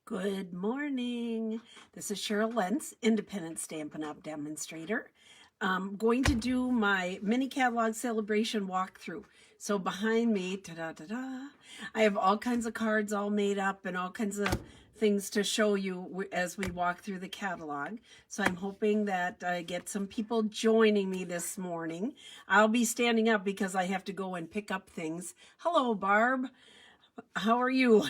Good morning. This is Cheryl Lentz, Independent Stampin' Up! Demonstrator. I'm going to do my mini catalog celebration walkthrough. So behind me, ta-da-da-da, I have all kinds of cards all made up and all kinds of things to show you as we walk through the catalog. So I'm hoping that I get some people joining me this morning. I'll be standing up because I have to go and pick up things. Hello, Barb. How are you?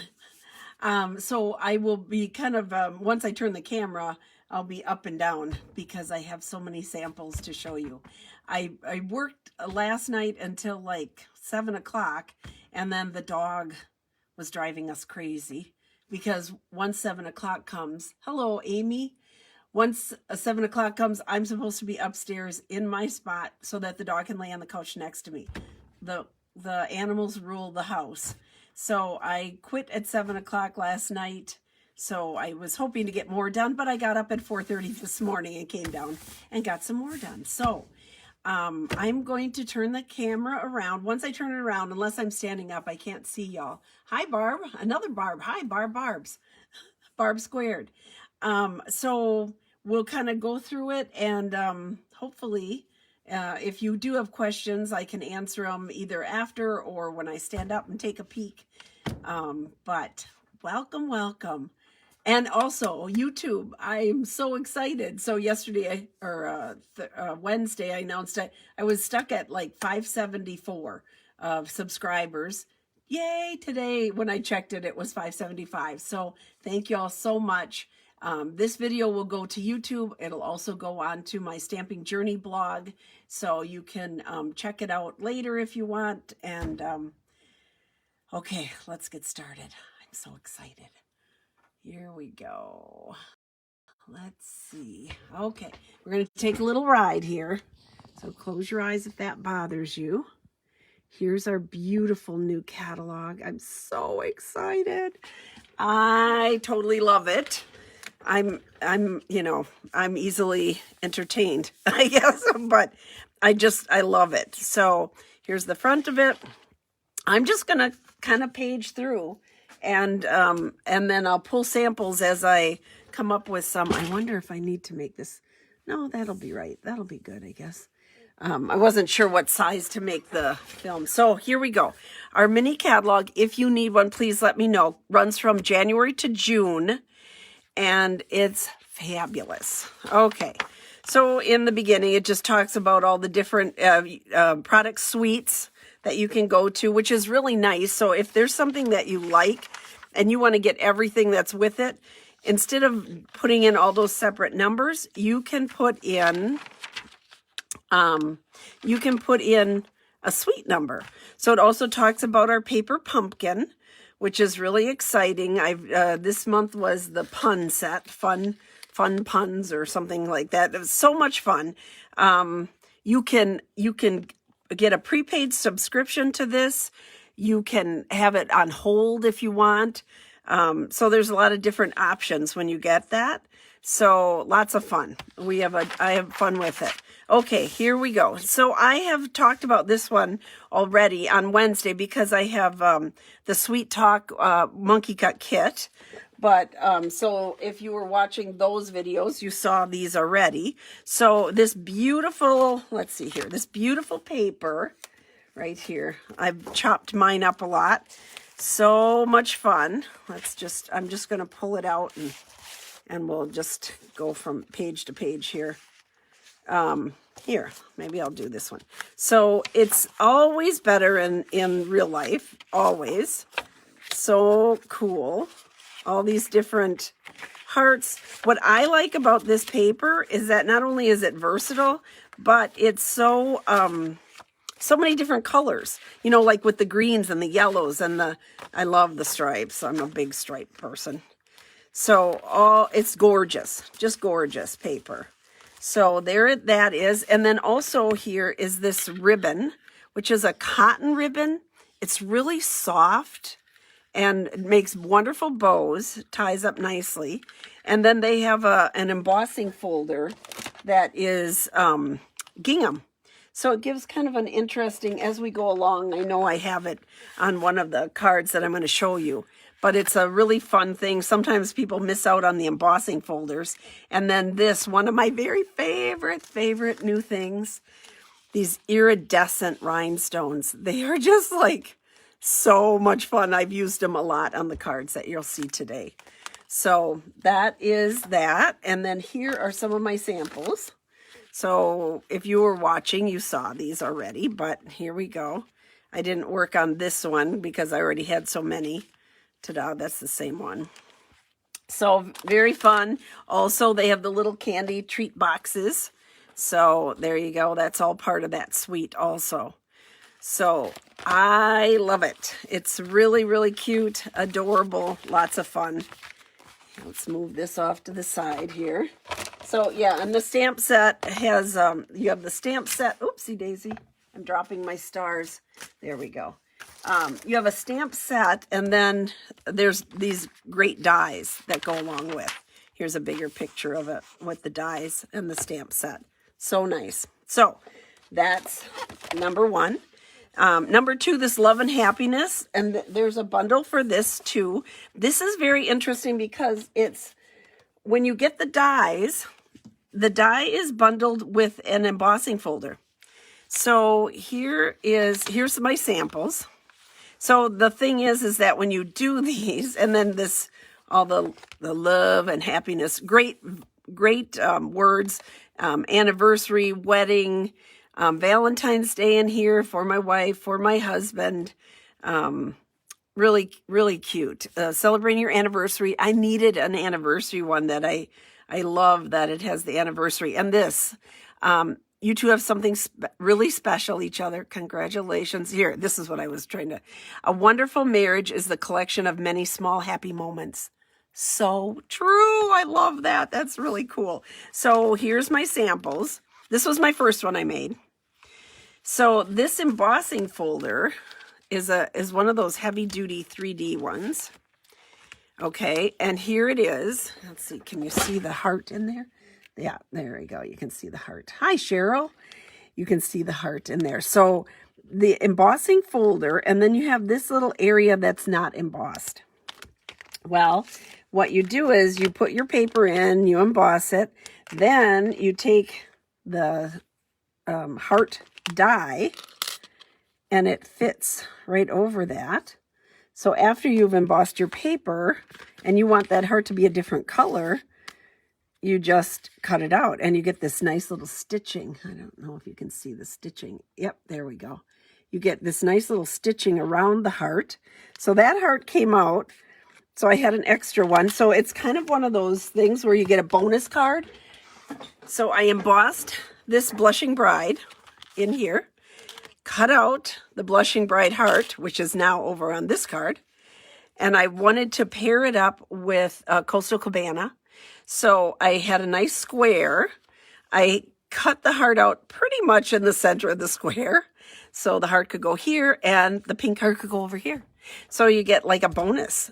So I will be kind of, once I turn the camera, I'll be up and down because I have so many samples to show you. I worked last night until like 7 o'clock, and then the dog was driving us crazy because once 7 o'clock comes, hello, Amy. Once 7 o'clock comes, I'm supposed to be upstairs in my spot so that the dog can lay on the couch next to me. The animals rule the house. So I quit at 7 o'clock last night. So I was hoping to get more done, but I got up at 4:30 this morning and came down and got some more done. So I'm going to turn the camera around. Once I turn it around, unless I'm standing up, I can't see y'all. Hi, Barb. Another Barb. Hi, Barbs. Barb squared. So we'll kind of go through it, and hopefully if you do have questions, I can answer them either after or when I stand up and take a peek. But welcome. And also YouTube, I'm so excited. So yesterday, Wednesday, I announced I was stuck at like 574 subscribers. Yay, today when I checked it, it was 575. So thank you all so much. This video will go to YouTube. It'll also go on to my Stamping Journey blog, so you can check it out later if you want. And okay, let's get started. I'm so excited. Here we go. Let's see. Okay, we're going to take a little ride here. So close your eyes if that bothers you. Here's our beautiful new catalog. I'm so excited. I totally love it. I'm easily entertained, I guess, but I love it. So here's the front of it. I'm just going to kind of page through, and then I'll pull samples as I come up with some. I wonder if I need to make this. No, that'll be right. That'll be good, I guess. I wasn't sure what size to make the film. So here we go. Our mini catalog, if you need one, please let me know. Runs from January to June. And it's fabulous. Okay, so in the beginning, it just talks about all the different product suites that you can go to, which is really nice. So if there's something that you like and you want to get everything that's with it, instead of putting in all those separate numbers, you can put in a suite number. So it also talks about our paper pumpkin, which is really exciting. This month was the pun set, fun puns or something like that. It was so much fun. You can get a prepaid subscription to this. You can have it on hold if you want. So there's a lot of different options when you get that. So lots of fun. I have fun with it. Okay, here we go. So I have talked about this one already on Wednesday because I have the Sweet Talk Monkey Cut Kit. But so if you were watching those videos, you saw these already. So this beautiful, let's see here, this beautiful paper right here. I've chopped mine up a lot. So much fun. I'm just going to pull it out and we'll just go from page to page here. Here, maybe I'll do this one. So it's always better in real life, always. So cool. All these different hearts. What I like about this paper is that not only is it versatile, but it's so many different colors, like with the greens and the yellows and I love the stripes. I'm a big stripe person. So it's gorgeous, just gorgeous paper. So there that is. And then also here is this ribbon, which is a cotton ribbon. It's really soft and it makes wonderful bows, ties up nicely. And then they have an embossing folder that is gingham. So it gives kind of an interesting, as we go along, I know I have it on one of the cards that I'm going to show you. but it's a really fun thing. Sometimes people miss out on the embossing folders. And then this, one of my very favorite new things, these iridescent rhinestones. They are just like so much fun. I've used them a lot on the cards that you'll see today. So that is that. And then here are some of my samples. So if you were watching, you saw these already, but here we go. I didn't work on this one because I already had so many. Ta-da, that's the same one. So very fun. Also, they have the little candy treat boxes. So there you go. That's all part of that suite also. So I love it. It's really cute, adorable, lots of fun. Let's move this off to the side here. So yeah, and the stamp set has, you have the stamp set. Oopsie daisy. I'm dropping my stars. There we go. You have a stamp set, and then there's these great dies that go along with. Here's a bigger picture of it with the dies and the stamp set. So nice. So that's number one. Number two, this Love and Happiness, and there's a bundle for this too. This is very interesting because it's, when you get the die is bundled with an embossing folder. So here's my samples. So the thing is that when you do these, and then this, all the love and happiness, great words, anniversary, wedding, Valentine's Day in here for my wife, for my husband. Really cute. Celebrating your anniversary. I needed an anniversary one that I love that it has the anniversary. And this, you two have something really special each other. Congratulations. Here, this is what I was trying to. A wonderful marriage is the collection of many small happy moments. So true. I love that. That's really cool. So here's my samples. This was my first one I made. So this embossing folder is one of those heavy duty 3D ones. Okay, and here it is. Let's see, can you see the heart in there? Yeah, there we go. You can see the heart. Hi, Cheryl. You can see the heart in there. So the embossing folder, and then you have this little area that's not embossed. Well, what you do is you put your paper in, you emboss it, then you take the heart die, and it fits right over that. So after you've embossed your paper, and you want that heart to be a different color, you just cut it out, and you get this nice little stitching. I don't know if you can see the stitching. Yep, there we go. You get this nice little stitching around the heart. So that heart came out. So I had an extra one. So it's kind of one of those things where you get a bonus card. So I embossed this Blushing Bride in here, cut out the Blushing Bride heart, which is now over on this card, and I wanted to pair it up with Coastal Cabana. So I had a nice square. I cut the heart out pretty much in the center of the square, so the heart could go here and the pink heart could go over here. So you get like a bonus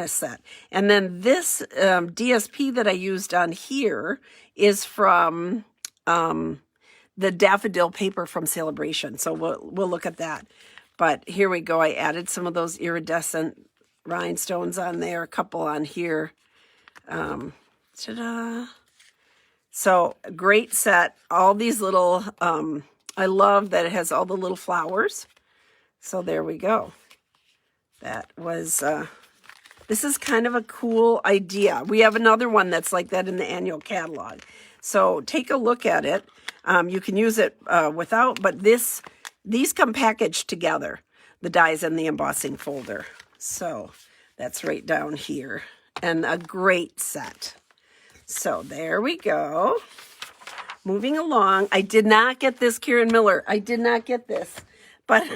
set. And then this DSP that I used on here is from the Daffodil paper from Celebration. So we'll look at that. But here we go. I added some of those iridescent rhinestones on there, a couple on here. Ta-da! So great set. All these little, I love that it has all the little flowers. So there we go. That was, this is kind of a cool idea. We have another one that's like that in the annual catalog. So take a look at it. You can use it without, but these come packaged together, the dies and the embossing folder. So that's right down here, and a great set. So there we go. Moving along. I did not get this, Karen Miller. I did not get this, but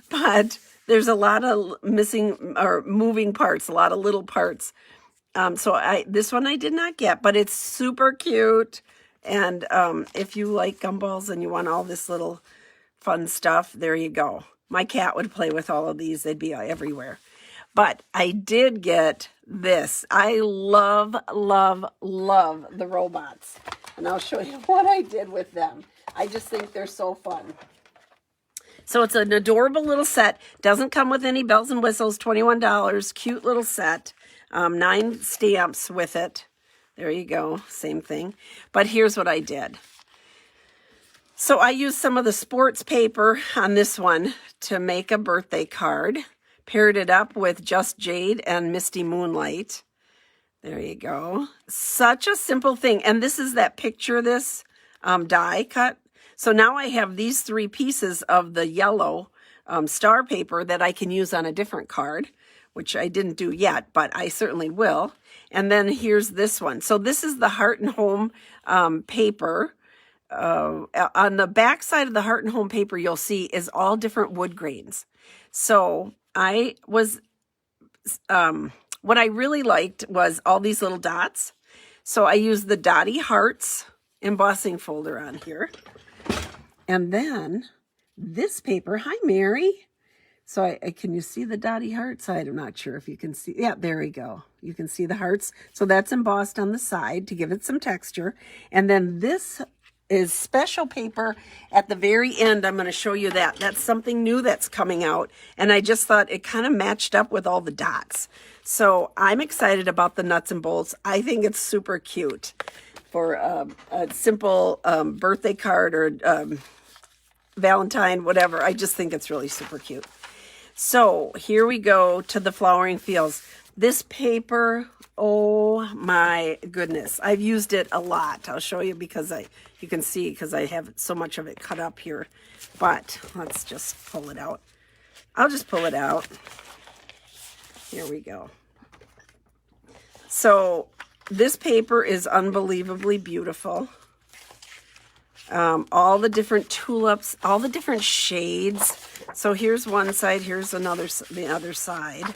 but there's a lot of missing or moving parts, a lot of little parts. So this one I did not get, but it's super cute. And if you like gumballs and you want all this little fun stuff, there you go. My cat would play with all of these. They'd be everywhere. But I did get this. I love the robots. And I'll show you what I did with them. I just think they're so fun. So it's an adorable little set. Doesn't come with any bells and whistles, $21. Cute little set. 9 stamps with it. There you go, same thing. But here's what I did. So I used some of the sports paper on this one to make a birthday card. Paired it up with Just Jade and Misty Moonlight. There you go. Such a simple thing. And this is that picture this die cut. So now I have these 3 pieces of the yellow star paper that I can use on a different card, which I didn't do yet, but I certainly will. And then here's this one. So this is the Heart and Home paper. On the back side of the Heart and Home paper, you'll see is all different wood grains. So I was, what I really liked was all these little dots. So I used the Dotty Hearts embossing folder on here. And then this paper, hi Mary. So can you see the Dotty Hearts? I'm not sure if you can see. Yeah, there we go. You can see the hearts. So that's embossed on the side to give it some texture. And then this is special paper at the very end. I'm going to show you that. That's something new that's coming out. And I just thought it kind of matched up with all the dots. So I'm excited about the nuts and bolts. I think it's super cute for a simple birthday card or Valentine, whatever. I just think it's really super cute. So here we go to the flowering fields. This paper, oh my goodness. I've used it a lot. I'll show you because you can see because I have so much of it cut up here. But let's just pull it out. I'll just pull it out. Here we go. So this paper is unbelievably beautiful. All the different tulips, all the different shades. So here's one side, here's the other side.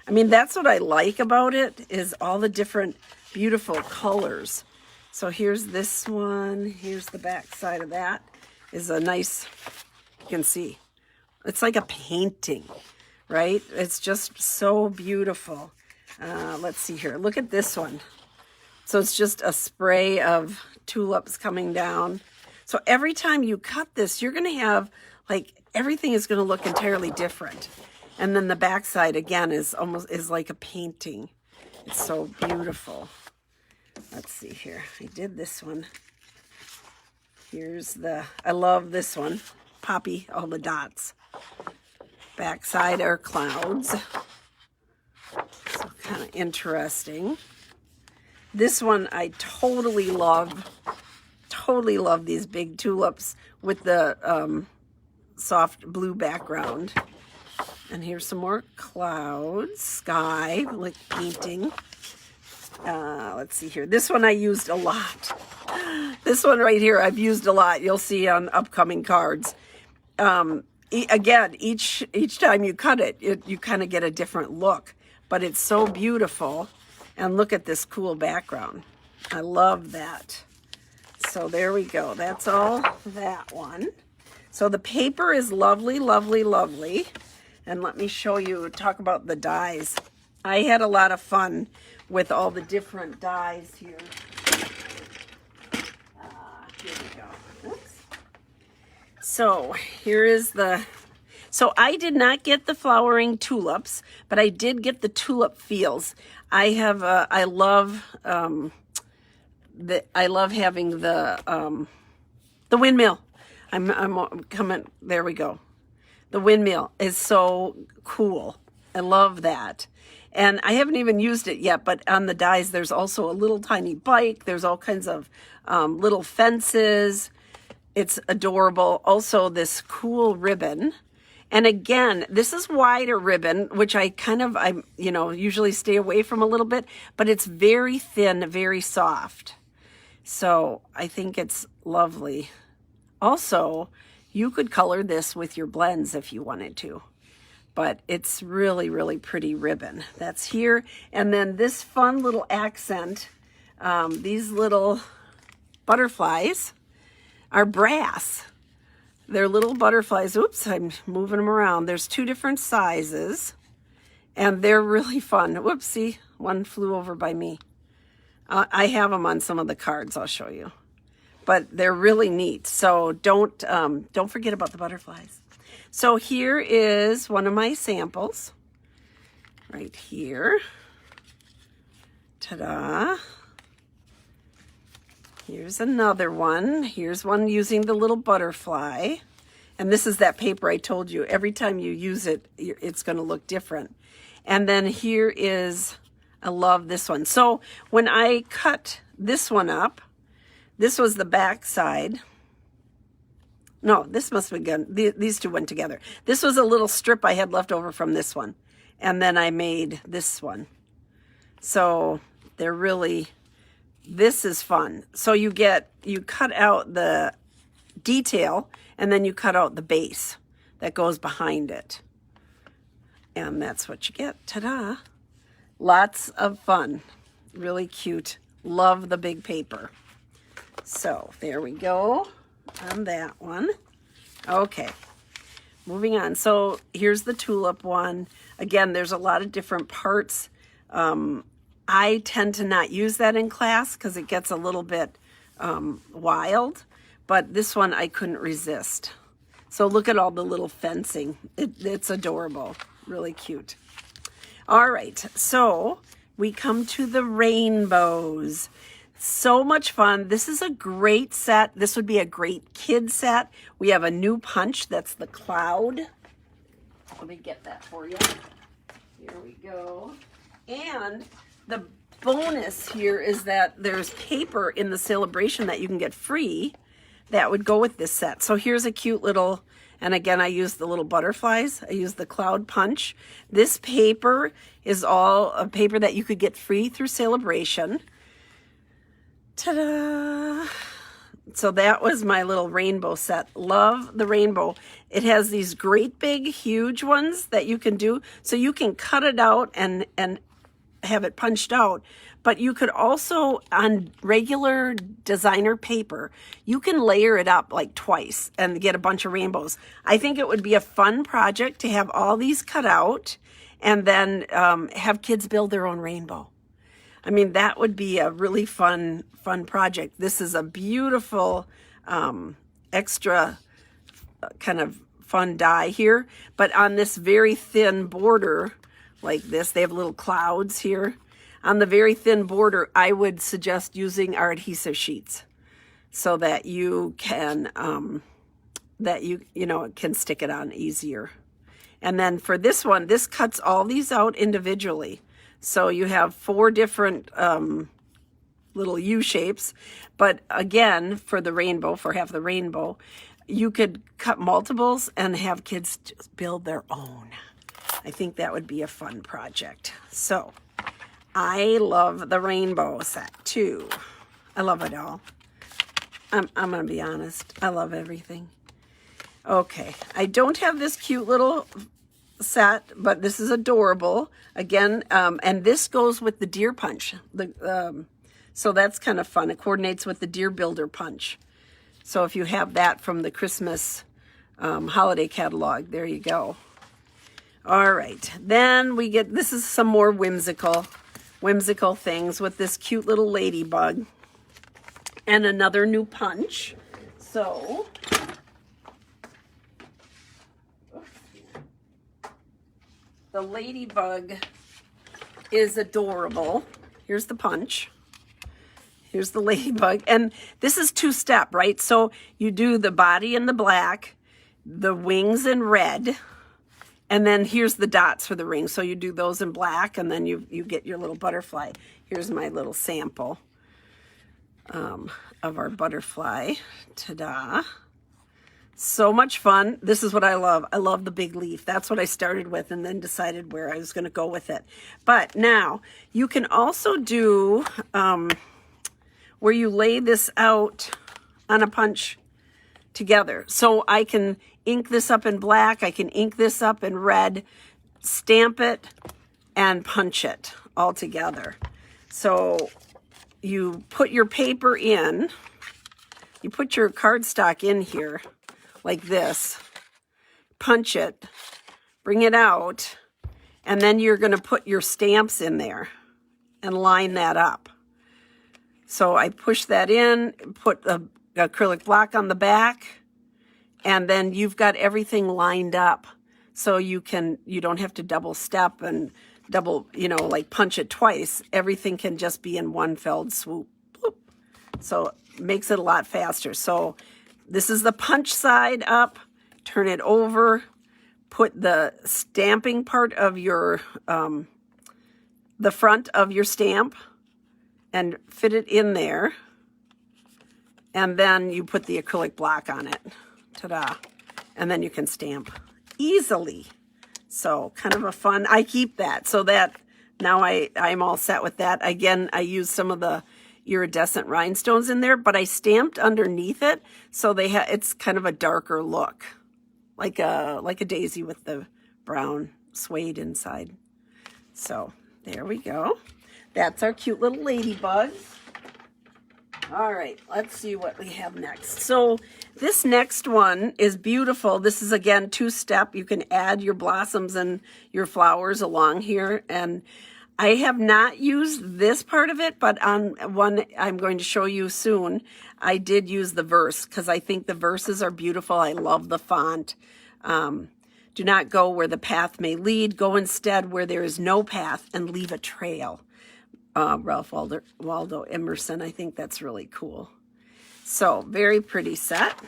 I mean, that's what I like about it, is all the different beautiful colors. So here's this one, here's the back side of that. Is a nice, you can see, it's like a painting, right? It's just so beautiful. Let's see here, look at this one. So it's just a spray of tulips coming down. So every time you cut this, you're gonna have, like, everything is gonna look entirely different. And then the backside again is like a painting. It's so beautiful. Let's see here. I did this one. I love this one. Poppy, all the dots. Backside are clouds. So kind of interesting. This one I totally love. Totally love these big tulips with the soft blue background. And here's some more clouds, sky, like painting. Let's see here. This one I used a lot. This one right here I've used a lot. You'll see on upcoming cards. Again, each time you cut it, you kind of get a different look. But it's so beautiful. And look at this cool background. I love that. So there we go. That's all that one. So the paper is lovely, lovely, lovely. And let me show you, talk about the dies. I had a lot of fun with all the different dies here. Here we go. Oops. So here is so I did not get the flowering tulips, but I did get the tulip fields. I love having the windmill. I'm coming, there we go. The windmill is so cool. I love that. And I haven't even used it yet, but on the dies, there's also a little tiny bike. There's all kinds of little fences. It's adorable. Also, this cool ribbon. And again, this is wider ribbon, which I usually stay away from a little bit, but it's very thin, very soft. So I think it's lovely. Also, you could color this with your blends if you wanted to, but it's really, really pretty ribbon. That's here. And then this fun little accent, these little butterflies are brass. They're little butterflies. Oops, I'm moving them around. There's 2 different sizes, and they're really fun. Whoopsie, one flew over by me. I have them on some of the cards. I'll show you. But they're really neat. So don't forget about the butterflies. So here is one of my samples right here. Ta-da. Here's another one. Here's one using the little butterfly. And this is that paper I told you. Every time you use it, it's going to look different. And then here is, I love this one. So when I cut this one up, this was the back side. No, this must have been, these two went together. This was a little strip I had left over from this one. And then I made this one. So they're really, this is fun. So you cut out the detail and then you cut out the base that goes behind it. And that's what you get. Ta-da. Lots of fun. Really cute. Love the big paper. So there we go on that one. Okay. Moving on. So here's the tulip one. Again, there's a lot of different parts. I tend to not use that in class because it gets a little bit wild, but this one I couldn't resist. So look at all the little fencing. It's adorable, really cute. All right, so we come to the rainbows. So much fun. This is a great set. This would be a great kid set. We have a new punch, that's the cloud. Let me get that for you. Here we go. And the bonus here is that there's paper in the celebration that you can get free that would go with this set. So here's a cute little, and again, I use the little butterflies. I use the cloud punch. This paper is all a paper that you could get free through celebration. Ta-da! So that was my little rainbow set. Love the rainbow. It has these great big, huge ones that you can do. So you can cut it out and have it punched out. But you could also, on regular designer paper, you can layer it up like twice and get a bunch of rainbows. I think it would be a fun project to have all these cut out and then have kids build their own rainbow. I mean, that would be a really fun project. This is a beautiful extra kind of fun die here. But on this very thin border like this, they have little clouds here. On the very thin border, I would suggest using our adhesive sheets so that you can, can stick it on easier. And then for this one, this cuts all these out individually. So you have 4 different little U shapes. But again, for the rainbow, for half the rainbow, you could cut multiples and have kids just build their own. I think that would be a fun project. So I love the rainbow set too. I love it all. I'm going to be honest. I love everything. Okay. I don't have this cute little set, but this is adorable. Again, and this goes with the deer punch. So that's kind of fun. It coordinates with the deer builder punch. So if you have that from the Christmas holiday catalog, there you go. All right. Then we get, this is some more whimsical things with this cute little ladybug and another new punch. So the ladybug is adorable. Here's the punch. Here's the ladybug. And this is 2-step, right? So you do the body in the black, the wings in red, and then here's the dots for the ring. So you do those in black, and then you get your little butterfly. Here's my little sample of our butterfly. Ta-da. So much fun. This is what I love. I love the big leaf. That's what I started with and then decided where I was going to go with it. But now you can also do where you lay this out on a punch together. So I can ink this up in black. I can ink this up in red, stamp it, and punch it all together. So you put your paper in. You put your cardstock in here like this, punch it, bring it out, and then you're going to put your stamps in there and line that up. So I push that in, put the acrylic block on the back, and then you've got everything lined up. So you don't have to double step and double, like punch it twice. Everything can just be in one fell swoop. Bloop. So it makes it a lot faster. So this is the punch side up, turn it over, put the stamping part of your, the front of your stamp and fit it in there. And then you put the acrylic block on it. Ta-da. And then you can stamp easily. So kind of a fun, I keep that so that now I'm all set with that. Again, I use some of the iridescent rhinestones in there, but I stamped underneath it so it's kind of a darker look, like a daisy with the brown suede inside. So there we go. That's our cute little ladybug. All right, let's see what we have next. So this next one is beautiful. This is, again, two-step. You can add your blossoms and your flowers along here. And I have not used this part of it, but on one I'm going to show you soon, I did use the verse because I think the verses are beautiful. I love the font. Do not go where the path may lead. Go instead where there is no path and leave a trail. Ralph Waldo Emerson. I think that's really cool. So very pretty set.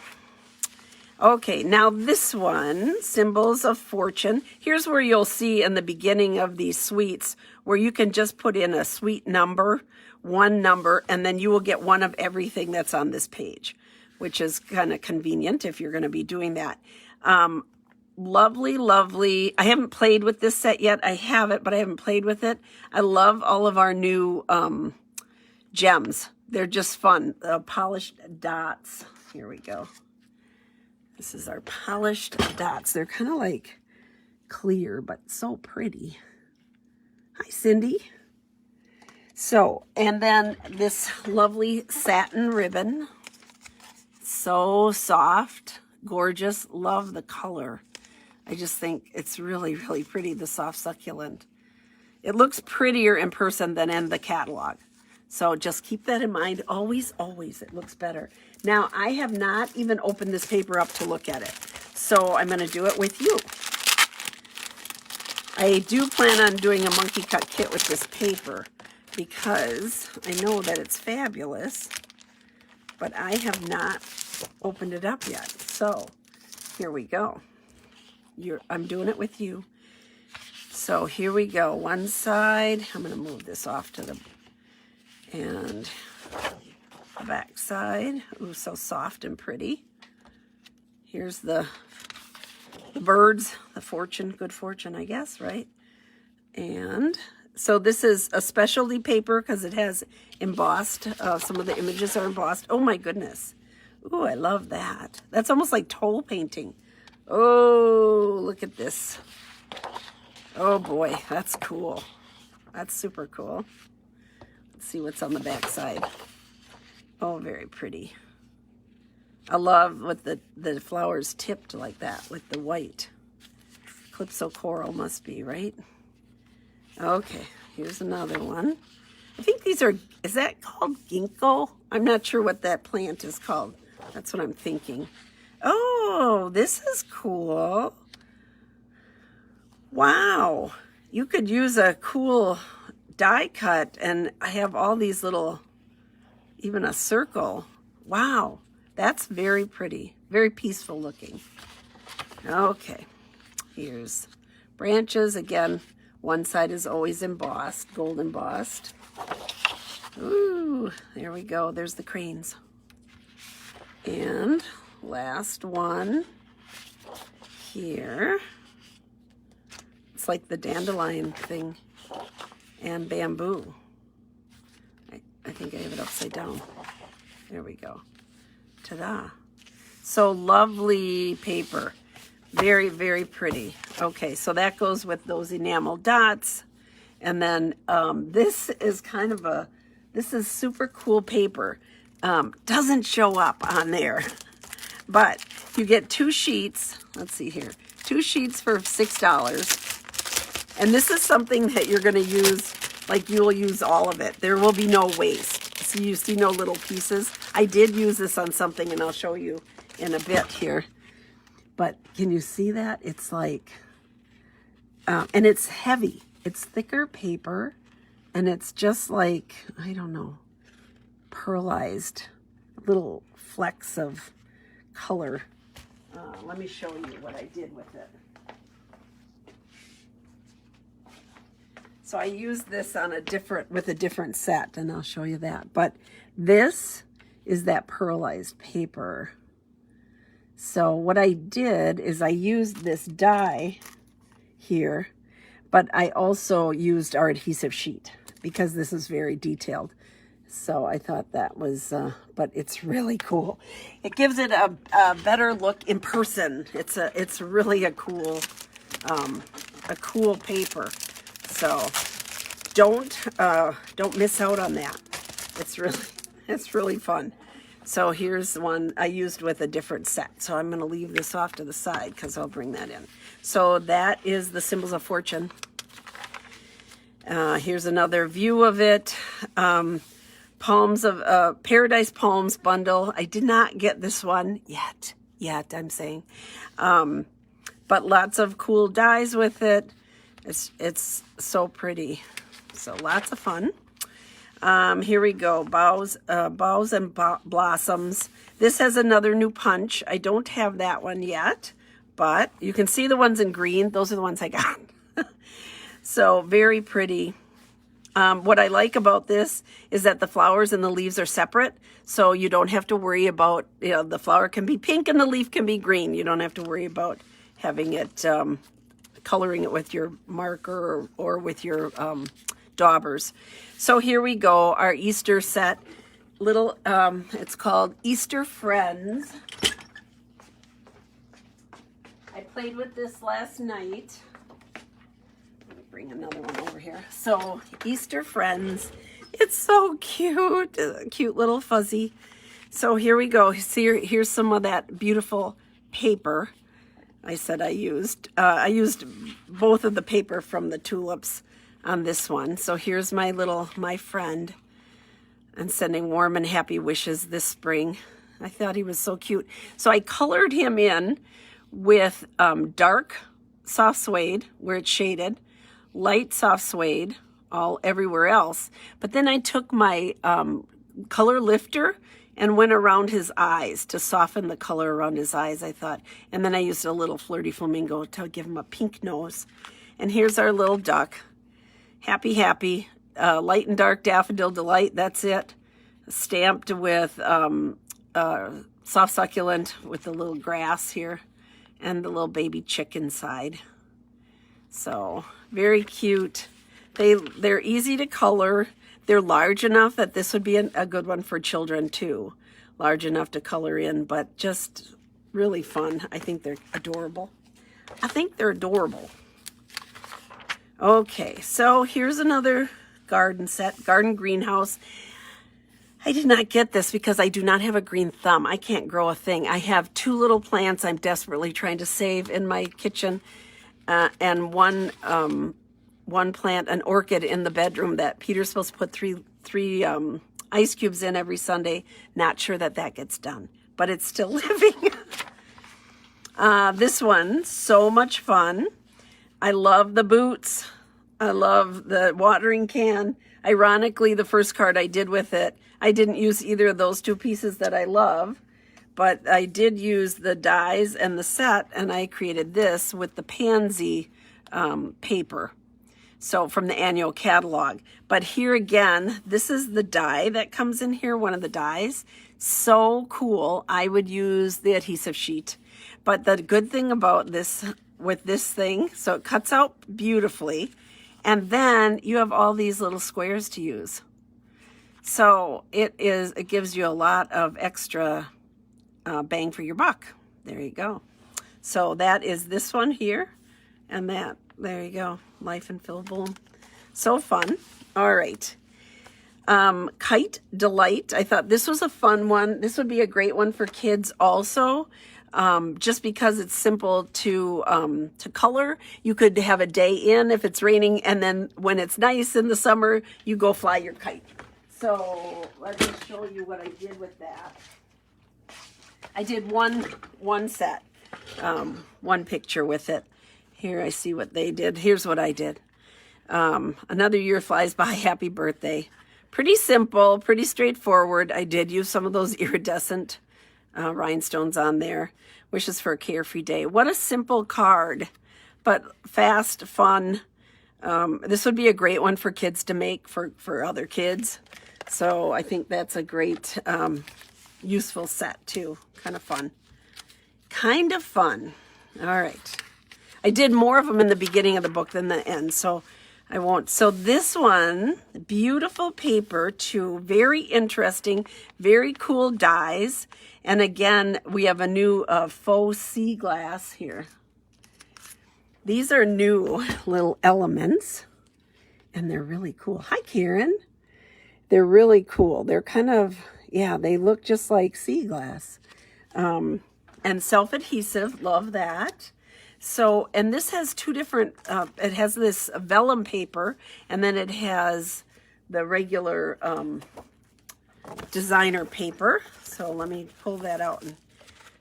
Okay, now this one, Symbols of Fortune. Here's where you'll see in the beginning of these suites where you can just put in a suite number, one number, and then you will get one of everything that's on this page, which is kind of convenient if you're going to be doing that. Lovely, lovely. I haven't played with this set yet. I have it, but I haven't played with it. I love all of our new gems. They're just fun. Polished dots. Here we go. This is our polished dots. They're kind of like clear, but so pretty. Hi, Cindy. So, and then this lovely satin ribbon. So soft, gorgeous. Love the color. I just think it's really, really pretty, the soft succulent. It looks prettier in person than in the catalog. So just keep that in mind. Always, always, it looks better. Now, I have not even opened this paper up to look at it. So I'm going to do it with you. I do plan on doing a monkey cut kit with this paper because I know that it's fabulous, but I have not opened it up yet. So here we go. I'm doing it with you. So here we go. One side. I'm going to move this off to the and the back side. Ooh, so soft and pretty. Here's the birds, the fortune, good fortune, I guess, right? And so this is a specialty paper because it has embossed. Some of the images are embossed. Oh my goodness. Ooh, I love that. That's almost like toll painting. Oh, look at this. Oh boy, that's cool. That's super cool. Let's see what's on the back side. Oh, very pretty. I love with the flowers tipped like that with the white. Calypso coral must be, right? Okay, here's another one. I think these are, is that called ginkgo? I'm not sure what that plant is called. That's what I'm thinking. Oh, this is cool. Wow. You could use a cool die cut and I have all these little, even a circle. Wow. That's very pretty. Very peaceful looking. Okay. Here's branches. Again, one side is always embossed, gold embossed. Ooh, there we go. There's the cranes. And last one here. It's like the dandelion thing and bamboo. I think I have it upside down. There we go. Ta-da. So lovely paper. Very, very pretty. Okay, so that goes with those enamel dots. And then this is kind of a, this is super cool paper. Doesn't show up on there. But you get 2 sheets. Let's see here. 2 sheets for $6. And this is something that you're going to use, like you will use all of it. There will be no waste. So you see no little pieces. I did use this on something, and I'll show you in a bit here. But can you see that? It's like, and it's heavy. It's thicker paper, and it's just like, I don't know, pearlized little flecks of color. Let me show you what I did with it. So I used this on with a different set, and I'll show you that. But this is that pearlized paper. So what I did is I used this die here, but I also used our adhesive sheet because this is very detailed. So I thought that was, but it's really cool. It gives it a better look in person. It's really a cool paper. So don't miss out on that. It's really fun. So here's the one I used with a different set. So I'm going to leave this off to the side because I'll bring that in. So that is the Symbols of Fortune. Here's another view of it. Palms of Paradise Palms bundle. I did not get this one yet I'm saying. But lots of cool dies with it. It's so pretty. So lots of fun. Here we go. Boughs and Blossoms. This has another new punch. I don't have that one yet, but you can see the ones in green. Those are the ones I got. So very pretty. What I like about this is that the flowers and the leaves are separate, so you don't have to worry about, the flower can be pink and the leaf can be green. You don't have to worry about having it, coloring it with your marker or with your daubers. So here we go, our Easter set. It's called Easter Friends. I played with this last night. Bring another one over here. So Easter Friends, it's so cute, cute little fuzzy. So here we go. Here's some of that beautiful paper. I said I used both of the paper from the tulips on this one. So here's my friend, and sending warm and happy wishes this spring. I thought he was so cute. So I colored him in with dark soft suede where it's shaded, light soft suede everywhere else. But then I took my color lifter and went around his eyes to soften the color around his eyes, I thought. And then I used a little Flirty Flamingo to give him a pink nose. And here's our little duck. Happy, happy. Light and dark Daffodil Delight, that's it. Stamped with soft succulent with the little grass here and the little baby chick inside. So very cute. They're easy to color. They're large enough that this would be a good one for children too. Large enough to color in, but just really fun. I think they're adorable. Okay, so here's another garden set, garden greenhouse. I did not get this because I do not have a green thumb. I can't grow a thing. I have two little plants I'm desperately trying to save in my kitchen. And one plant, an orchid in the bedroom that Peter's supposed to put three ice cubes in every Sunday. Not sure that gets done, but it's still living. This one, so much fun. I love the boots. I love the watering can. Ironically, the first card I did with it, I didn't use either of those two pieces that I love. But I did use the dies and the set, and I created this with the pansy paper. So from the annual catalog. But here again, this is the die that comes in here, one of the dies. So cool. I would use the adhesive sheet. But the good thing about this, with this thing, so it cuts out beautifully. And then you have all these little squares to use. So it gives you a lot of extra bang for your buck. There you go. So that is this one here, and that. There you go. Life and Phil Bloom. So fun. All right. Kite Delight. I thought this was a fun one. This would be a great one for kids also. Just because it's simple to color. You could have a day in if it's raining, and then when it's nice in the summer, you go fly your kite. So let me show you what I did with that. I did one set. one picture with it. Here I see what they did. Here's what I did. Another year flies by. Happy birthday. Pretty simple, pretty straightforward. I did use some of those iridescent rhinestones on there. Wishes for a carefree day. What a simple card, but fast, fun. This would be a great one for kids to make for other kids. So I think that's a great useful set too. Kind of fun. Kind of fun. All right. I did more of them in the beginning of the book than the end, so I won't. So this one, beautiful paper too, very interesting, very cool dies. And again, we have a new faux sea glass here. These are new little elements, and they're really cool. Hi, Karen. They're really cool. They're kind of, yeah, they look just like sea glass. And self-adhesive, love that. So, and this has two different, it has this vellum paper, and then it has the regular designer paper. So let me pull that out and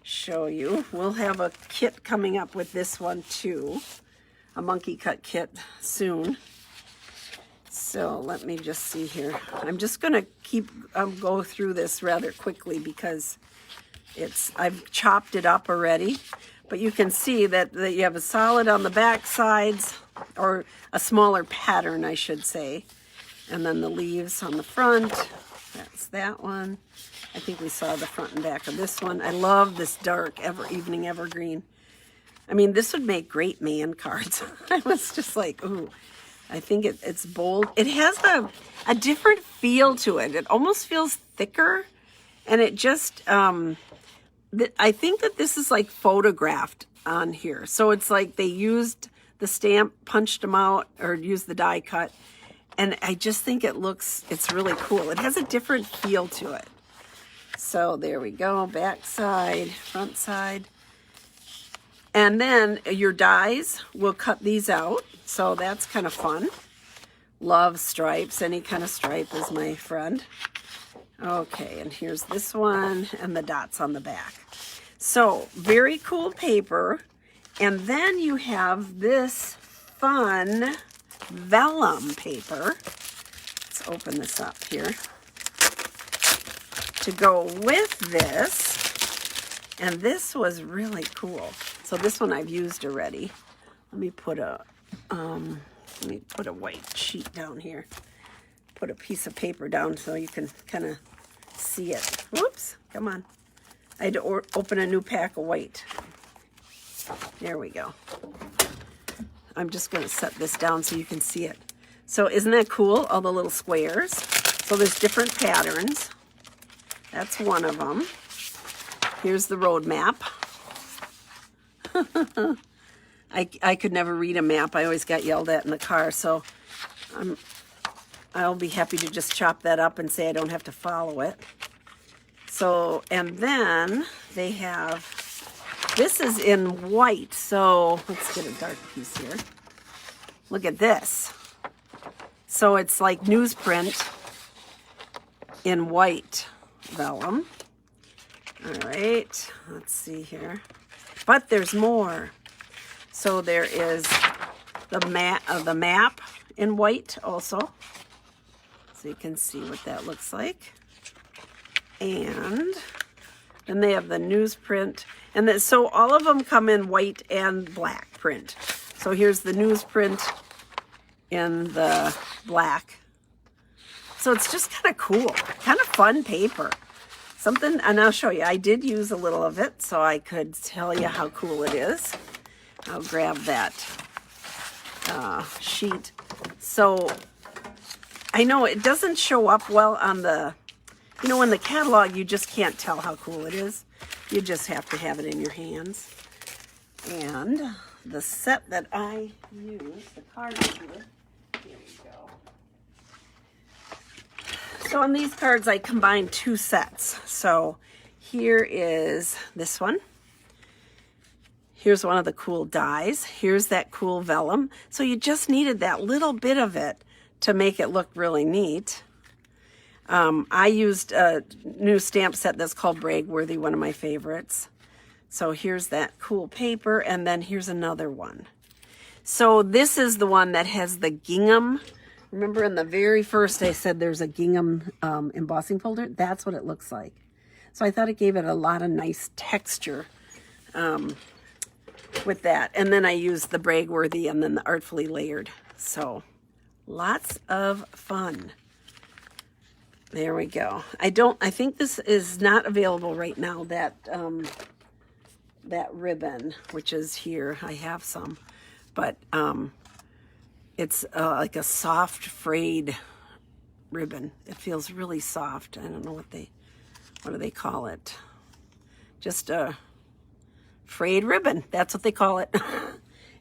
show you. We'll have a kit coming up with this one too, a monkey cut kit soon. So let me just see here. I'm just going to go through this rather quickly because I've chopped it up already. But you can see that you have a solid on the back sides, or a smaller pattern, I should say. And then the leaves on the front. That's that one. I think we saw the front and back of this one. I love this dark evening evergreen. I mean, this would make great man cards. I was just like, ooh, I think it's bold. It has a different feel to it. It almost feels thicker. And it just, I think that this is like photographed on here. So it's like they used the stamp, punched them out, or used the die cut. And I just think it's really cool. It has a different feel to it. So there we go, back side, front side. And then your dies, will cut these out. So that's kind of fun. Love stripes, any kind of stripe is my friend. Okay, and here's this one and the dots on the back. So very cool paper. And then you have this fun vellum paper. Let's open this up here. To go with this, and this was really cool. So this one I've used already. Let me put a white sheet down here. Put a piece of paper down so you can kind of see it. Whoops, come on. I had to open a new pack of white. There we go. I'm just going to set this down so you can see it. So isn't that cool? All the little squares. So there's different patterns. That's one of them. Here's the road map. I could never read a map. I always got yelled at in the car, so I'll be happy to just chop that up and say I don't have to follow it. So, and then they have, this is in white, so let's get a dark piece here. Look at this. So it's like newsprint in white vellum. All right, let's see here. But there's more. So there is the map in white also. So you can see what that looks like. And then they have the newsprint. And then, so all of them come in white and black print. So here's the newsprint in the black. So it's just kind of cool, kind of fun paper. Something, and I'll show you. I did use a little of it so I could tell you how cool it is. I'll grab that sheet. So I know it doesn't show up well on the, you know, in the catalog, you just can't tell how cool it is. You just have to have it in your hands. And the set that I use, the card here, here we go. So on these cards, I combined two sets. So here is this one. Here's one of the cool dies. Here's that cool vellum. So you just needed that little bit of it to make it look really neat. I used a new stamp set that's called Bragworthy, one of my favorites. So here's that cool paper, and then here's another one. So this is the one that has the gingham. Remember in the very first I said there's a gingham embossing folder? That's what it looks like. So I thought it gave it a lot of nice texture with that. And then I used the Bragworthy and then the Artfully Layered. So lots of fun. There we go. I think this is not available right now, that ribbon, which is here. I have some, but it's like a soft frayed ribbon. It feels really soft. I don't know what do they call it? Just a frayed ribbon. That's what they call it.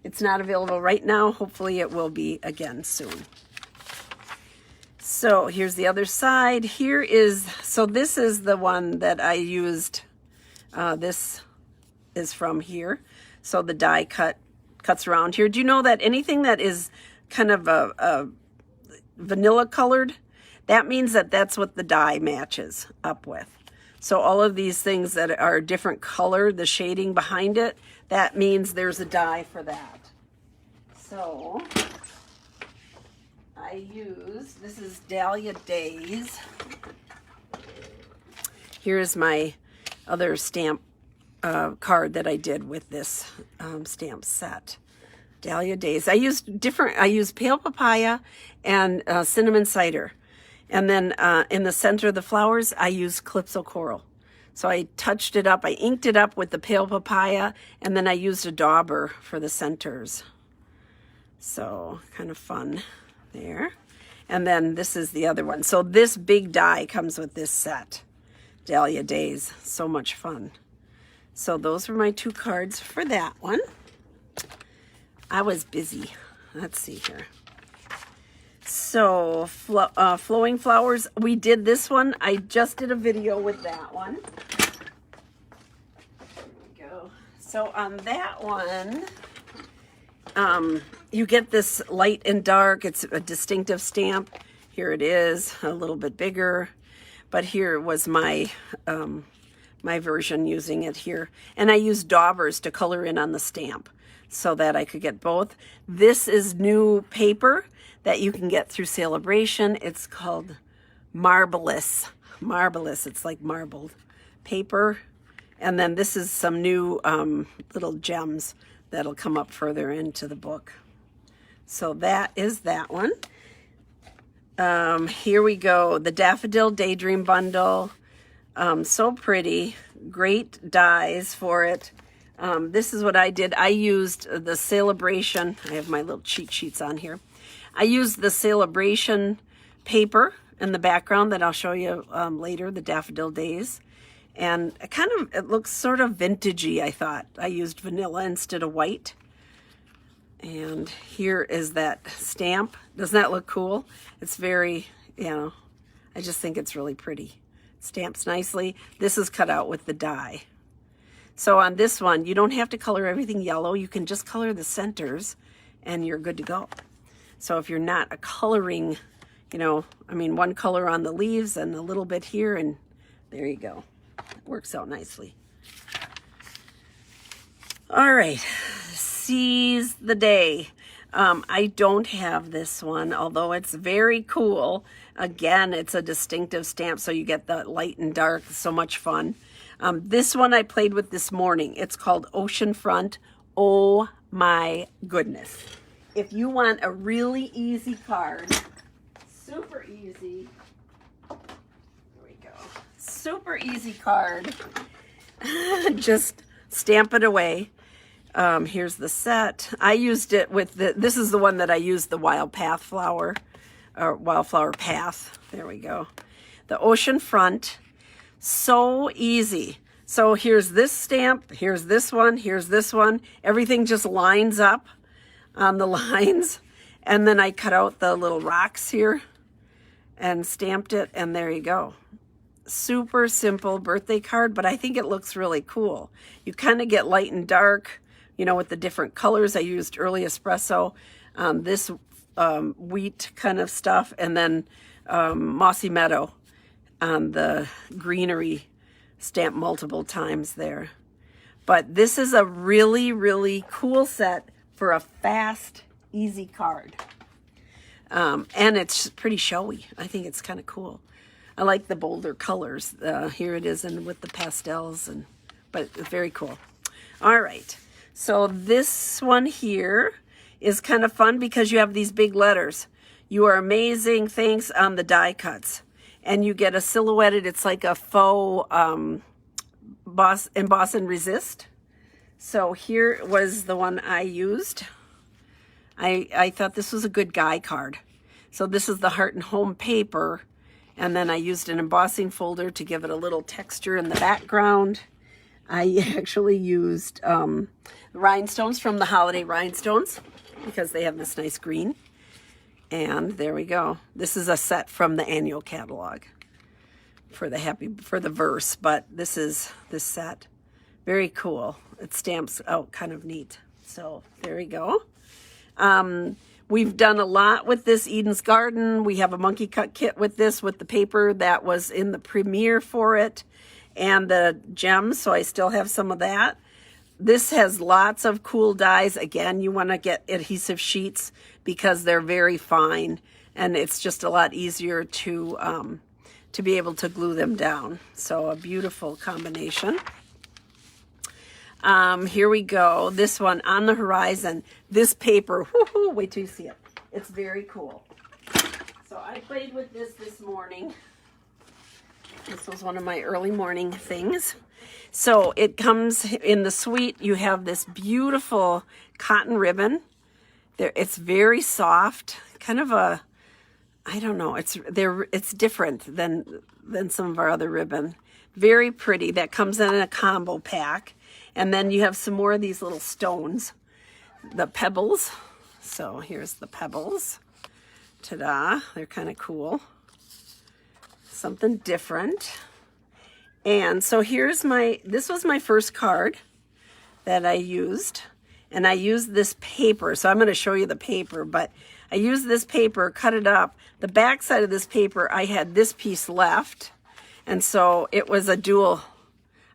It's not available right now. Hopefully it will be again soon. So here's the other side. So this is the one that I used. This is from here. So the die cuts around here. Do you know that anything that is kind of a vanilla colored, that means that that's what the die matches up with. So all of these things that are different color, the shading behind it, that means there's a die for that. So this is Dahlia Days. Here's my other stamp card that I did with this stamp set. Dahlia Days. I used pale papaya and cinnamon cider. And then in the center of the flowers, I used Calypso Coral. So I touched it up, I inked it up with the pale papaya, and then I used a dauber for the centers. So kind of fun there. And then this is the other one. So this big die comes with this set. Dahlia Days. So much fun. So those were my 2 cards for that one. I was busy. Let's see here. So Flowing Flowers, we did this one. I just did a video with that one. There we go. So on that one, you get this light and dark. It's a distinctive stamp. Here it is, a little bit bigger. But here was my my version using it here. And I used daubers to color in on the stamp so that I could get both. This is new paper that you can get through Celebration. It's called Marvelous. Marvelous, it's like marbled paper. And then this is some new little gems that'll come up further into the book. So that is that one. Here we go, the Daffodil Daydream Bundle. So pretty, great dies for it. This is what I did. I used the Celebration. I have my little cheat sheets on here. I used the Celebration paper in the background that I'll show you later, the Daffodil Days. And it looks sort of vintagey, I thought. I used vanilla instead of white. And here is that stamp. Doesn't that look cool? It's very, I just think it's really pretty. It stamps nicely. This is cut out with the die. So on this one, you don't have to color everything yellow. You can just color the centers and you're good to go. So if you're not a coloring, one color on the leaves and a little bit here, and there you go. It works out nicely. All right, Seize the Day. I don't have this one, although it's very cool. Again, it's a distinctive stamp, so you get the light and dark. So much fun. This one I played with this morning. It's called Oceanfront. Oh my goodness. If you want a really easy card, super easy. Here we go. Super easy card. Just stamp it away. Here's the set. I used it with this is the one that I used, the Wild Path flower, or Wildflower Path. There we go. The Oceanfront. So easy. So here's this stamp, here's this one, here's this one. Everything just lines up on the lines. And then I cut out the little rocks here and stamped it, and there you go. Super simple birthday card, but I think it looks really cool. You kind of get light and dark, with the different colors. I used Early Espresso, this wheat kind of stuff, and then Mossy Meadow on the greenery stamp multiple times there. But this is a really, really cool set for a fast, easy card. And it's pretty showy. I think it's kind of cool. I like the bolder colors. Here it is, and with the pastels, but it's very cool. All right, so this one here is kind of fun because you have these big letters. You are amazing, thanks, on the die cuts. And you get a silhouetted, it's like a faux emboss and resist. So here was the one I used. I thought this was a good guy card. So this is the Heart and Home paper. And then I used an embossing folder to give it a little texture in the background. I actually used rhinestones from the Holiday Rhinestones because they have this nice green. And there we go. This is a set from the annual catalog for the verse, but this is this set. Very cool. It stamps out kind of neat. So there we go. We've done a lot with this Eden's Garden. We have a monkey cut kit with this, with the paper that was in the premiere for it and the gems, so I still have some of that. This has lots of cool dies. Again, you want to get adhesive sheets because they're very fine, and it's just a lot easier to be able to glue them down. So a beautiful combination. Here we go. This one, On the Horizon. This paper, woohoo, wait till you see it. It's very cool. So I played with this morning. This was one of my early morning things. So it comes in the suite. You have this beautiful cotton ribbon. It's very soft, kind of a, I don't know, it's different than some of our other ribbon. Very pretty. That comes in a combo pack. And then you have some more of these little stones, the pebbles. So here's the pebbles. Ta-da, they're kind of cool. Something different. And so here's this was my first card that I used. And I used this paper. So I'm going to show you the paper, but I used this paper, cut it up. The back side of this paper, I had this piece left. And so it was a dual.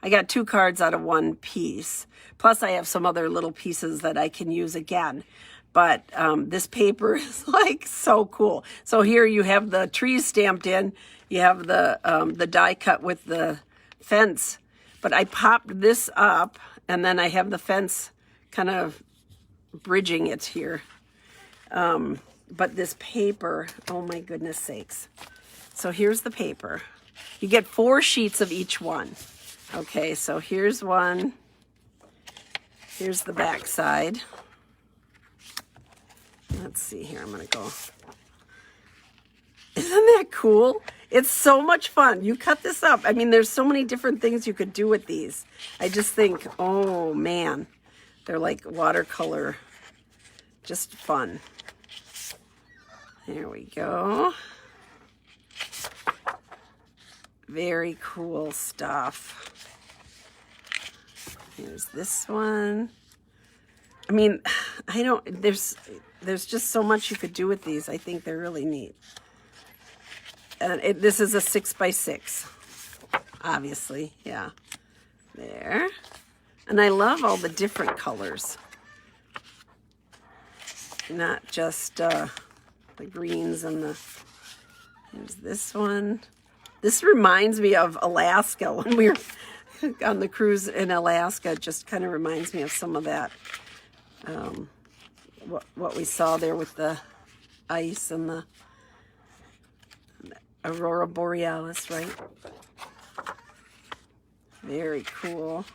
I got 2 cards out of 1 piece. Plus I have some other little pieces that I can use again. But this paper is like so cool. So here you have the trees stamped in. You have the die cut with the fence. But I popped this up, and then I have the fence kind of bridging it here. But this paper, oh my goodness sakes. So here's the paper. You get 4 sheets of each one. Okay, so here's one. Here's the back side. Let's see here, I'm gonna go. Isn't that cool? It's so much fun. You cut this up. I mean, there's so many different things you could do with these. I just think, oh man, they're like watercolor. Just fun. There we go. Very cool stuff. Here's this one. I mean, there's just so much you could do with these. I think they're really neat. And this is a 6x6, obviously, yeah. There. And I love all the different colors. Not just the greens and here's this one. This reminds me of Alaska when we were on the cruise in Alaska. It just kind of reminds me of some of that, what we saw there with the ice and the Aurora Borealis, right? Very cool.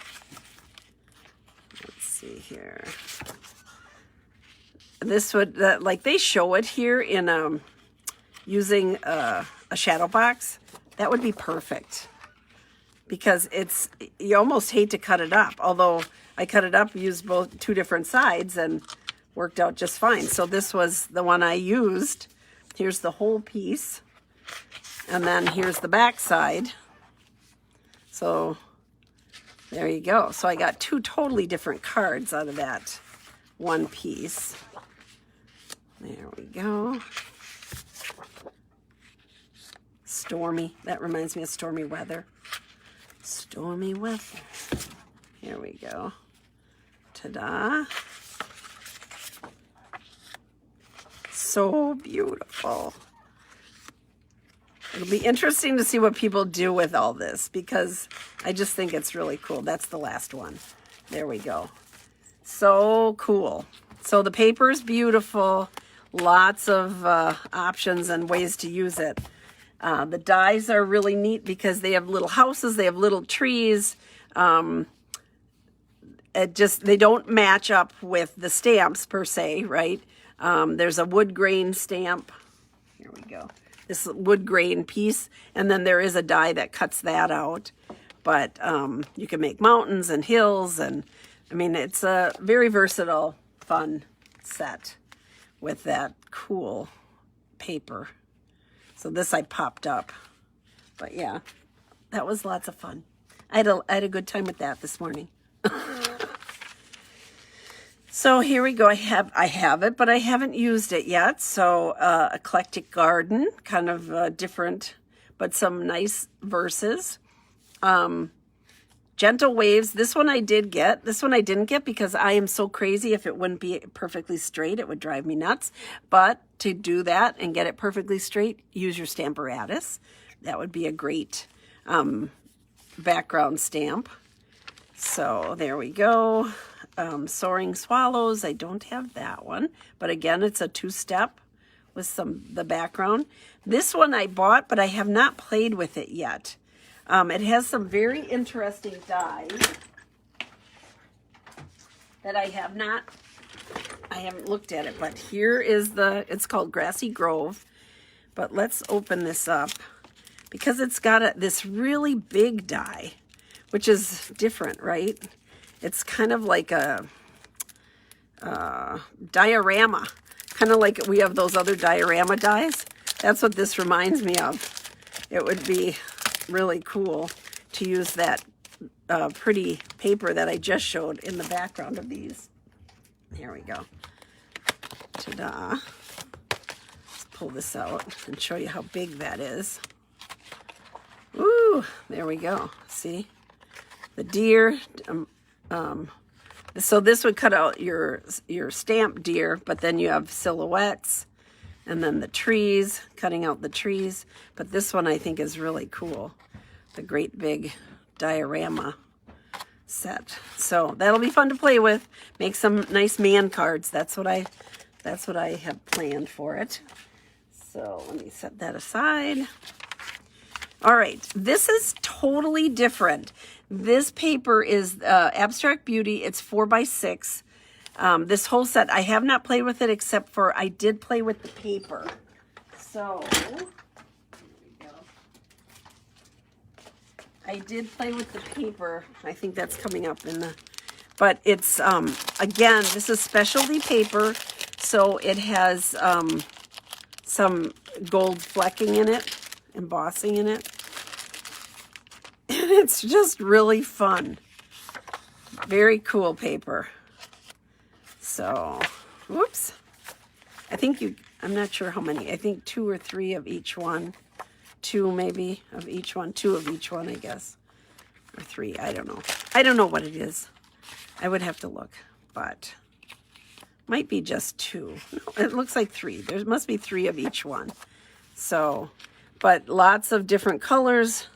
Let's see here. This would, like they show it here in using a shadow box. That would be perfect. Because you almost hate to cut it up. Although I cut it up, used 2 different sides and worked out just fine. So this was the one I used. Here's the whole piece. And then here's the back side. So there you go. So I got 2 totally different cards out of that one piece. There we go. Stormy. That reminds me of stormy weather. Stormy weather. There we go. Ta-da. So beautiful. It'll be interesting to see what people do with all this because I just think it's really cool. That's the last one. There we go. So cool. So the paper is beautiful. Lots of options and ways to use it. The dies are really neat because they have little houses. They have little trees. They don't match up with the stamps per se, right? There's a wood grain stamp. Here we go. This wood grain piece, and then there is a die that cuts that out. But you can make mountains and hills, and I mean, it's a very versatile, fun set with that cool paper. So this I popped up. But yeah, that was lots of fun. I had a good time with that this morning. So here we go. I have it, but I haven't used it yet. So Eclectic Garden, kind of different, but some nice verses. Gentle Waves. This one I did get. This one I didn't get because I am so crazy. If it wouldn't be perfectly straight, it would drive me nuts. But to do that and get it perfectly straight, use your Stamparatus. That would be a great background stamp. So there we go. Soaring Swallows, I don't have that one, but again, it's a two-step with the background. This one I bought, but I have not played with it yet. It has some very interesting dies that I haven't looked at it, but here is it's called Grassy Grove, but let's open this up because it's got this really big die, which is different, right? It's kind of like a diorama, kind of like we have those other diorama dies. That's what this reminds me of. It would be really cool to use that pretty paper that I just showed in the background of these. Here we go. Ta-da. Let's pull this out and show you how big that is. Ooh, there we go. See? The deer. So this would cut out your stamp deer, but then you have silhouettes and then the trees, cutting out the trees. But this one I think is really cool. The great big diorama set. So that'll be fun to play with. Make some nice man cards. That's what I have planned for it. So let me set that aside. All right, this is totally different. This paper is Abstract Beauty. It's 4x6. This whole set, I have not played with it except for I did play with the paper. So, here we go. I did play with the paper. I think that's coming up in the, but it's, again, this is specialty paper. So it has some gold flecking in it, embossing in it. And it's just really fun. Very cool paper. So, whoops. I'm not sure how many. I think 2 or 3 of each one. 2 maybe of each one. 2 of each one, I guess. Or 3, I don't know. I don't know what it is. I would have to look, but might be just 2. No, it looks like 3. There must be 3 of each one. So, but lots of different colors.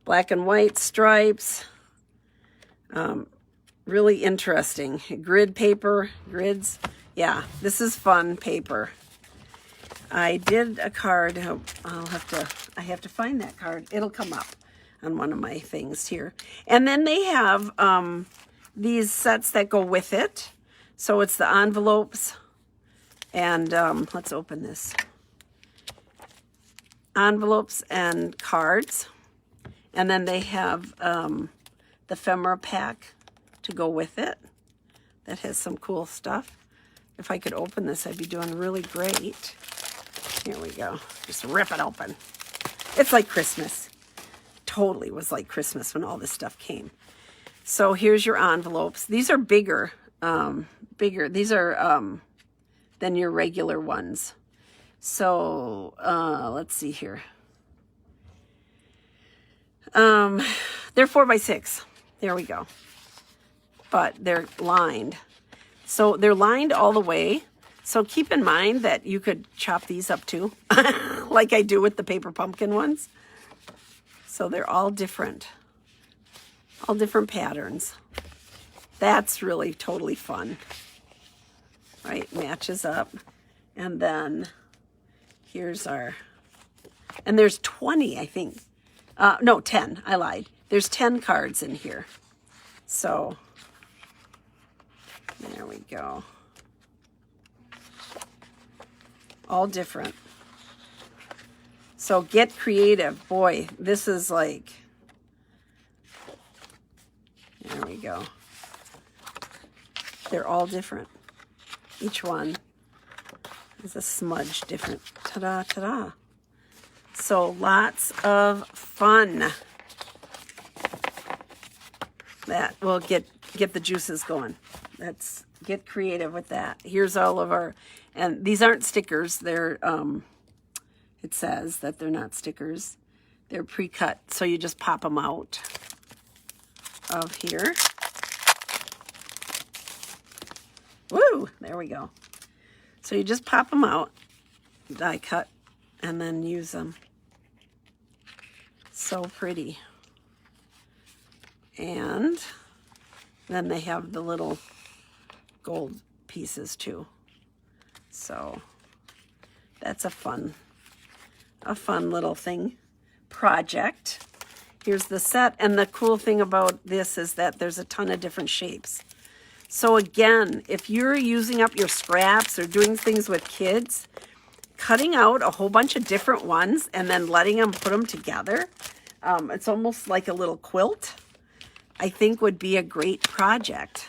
Black and white stripes. Really interesting. Grid paper, grids. Yeah, this is fun paper. I did a card. I have to find that card. It'll come up on one of my things here. And then they have these sets that go with it. So it's the envelopes. And let's open this. Envelopes and cards. And then they have the ephemera pack to go with it. That has some cool stuff. If I could open this, I'd be doing really great. Here we go. Just rip it open. It's like Christmas. Totally was like Christmas when all this stuff came. So here's your envelopes. These are bigger. These are than your regular ones. So let's see here. They're 4x6. There we go. but they're lined. So they're lined all the way. So keep in mind that you could chop these up too, like I do with the paper pumpkin ones. So they're all different patterns. That's really totally fun, right? Matches up. And then here's our, and there's 20, I think. No, 10, I lied. There's 10 cards in here. So there we go. All different. So get creative. Boy, this is like, there we go. They're all different. Each one is a smudge different. Ta-da, ta-da. So lots of fun. That will get the juices going. Let's get creative with that. Here's all of our, and these aren't stickers. They're, it says that they're not stickers. They're pre-cut, so you just pop them out of here. Woo! There we go. So you just pop them out, die cut, and then use them. So pretty. And then they have the little gold pieces too. So that's a fun little thing, project. Here's the set, and the cool thing about this is that there's a ton of different shapes. So again, if you're using up your scraps or doing things with kids, cutting out a whole bunch of different ones and then letting them put them together, it's almost like a little quilt, I think would be a great project.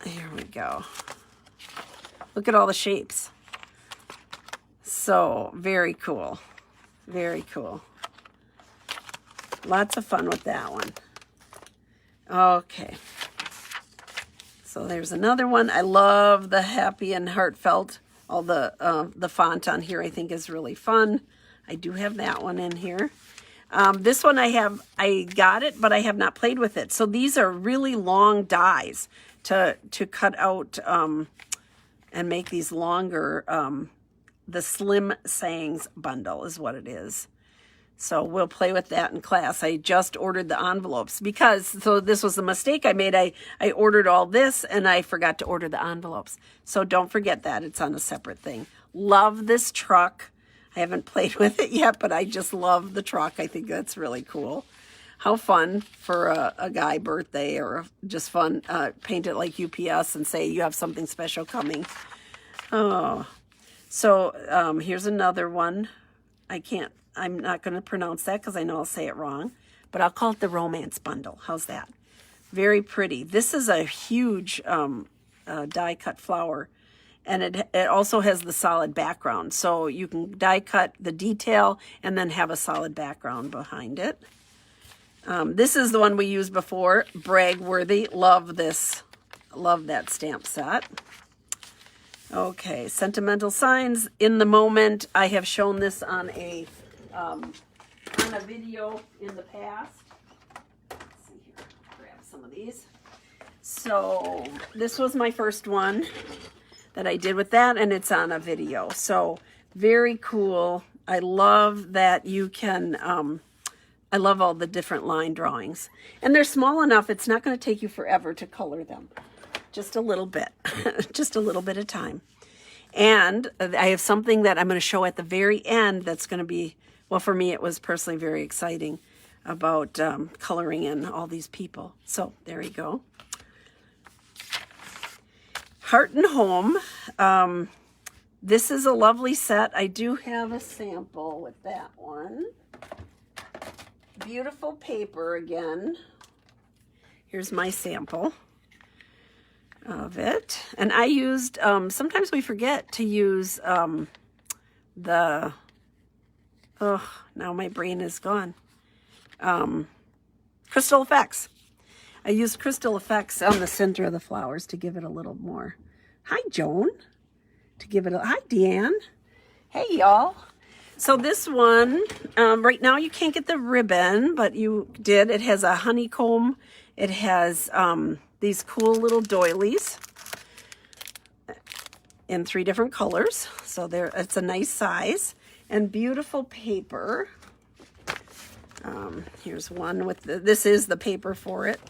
Here we go. Look at all the shapes. So very cool. Very cool. Lots of fun with that one. Okay. So there's another one. I love the happy and heartfelt. All the font on here I think is really fun. I do have that one in here. This one I got it, but I have not played with it. So these are really long dies to cut out and make these longer. The Slim Sayings bundle is what it is. So we'll play with that in class. I just ordered the envelopes because, so this was a mistake I made. I ordered all this and I forgot to order the envelopes. So don't forget that. It's on a separate thing. Love this truck. I haven't played with it yet, but I just love the truck. I think that's really cool. How fun for a guy birthday, or just fun. Paint it like UPS and say you have something special coming. Oh, so here's another one. I'm not going to pronounce that because I know I'll say it wrong, but I'll call it the Romance Bundle. How's that? Very pretty. This is a huge die cut flower, and it also has the solid background. So you can die cut the detail and then have a solid background behind it. This is the one we used before, Brag Worthy. Love this. Love that stamp set. Okay, Sentimental Signs. In the Moment. I have shown this on a video in the past. Let's see here. Grab some of these. So this was my first one that I did with that, and it's on a video. So very cool. I love that you can, I love all the different line drawings. And they're small enough, it's not going to take you forever to color them. Just a little bit. Just a little bit of time. And I have something that I'm going to show at the very end that's going to be, well, for me, it was personally very exciting about coloring in all these people. So there you go. Heart and Home. This is a lovely set. I do have a sample with that one. Beautiful paper again. Here's my sample of it. And I used, sometimes we forget to use now my brain is gone. Crystal Effects. I used Crystal Effects on the center of the flowers to give it a little more. Hi, Joan. To give it a, hi, Deanne. Hey, y'all. So this one, right now you can't get the ribbon, but you did. It has a honeycomb It has these cool little doilies in 3 different colors. So it's a nice size and beautiful paper. Here's one with this is the paper for it.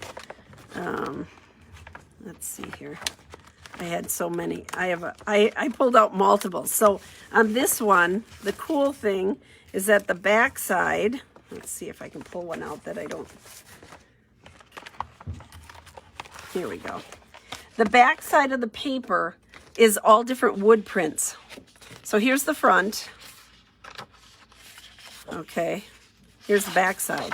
Let's see here. I had so many. I pulled out multiple. So on this one, the cool thing is that the back side, let's see if I can pull one out that I don't. Here we go. The back side of the paper is all different wood prints. So here's the front. Okay. Here's the back side.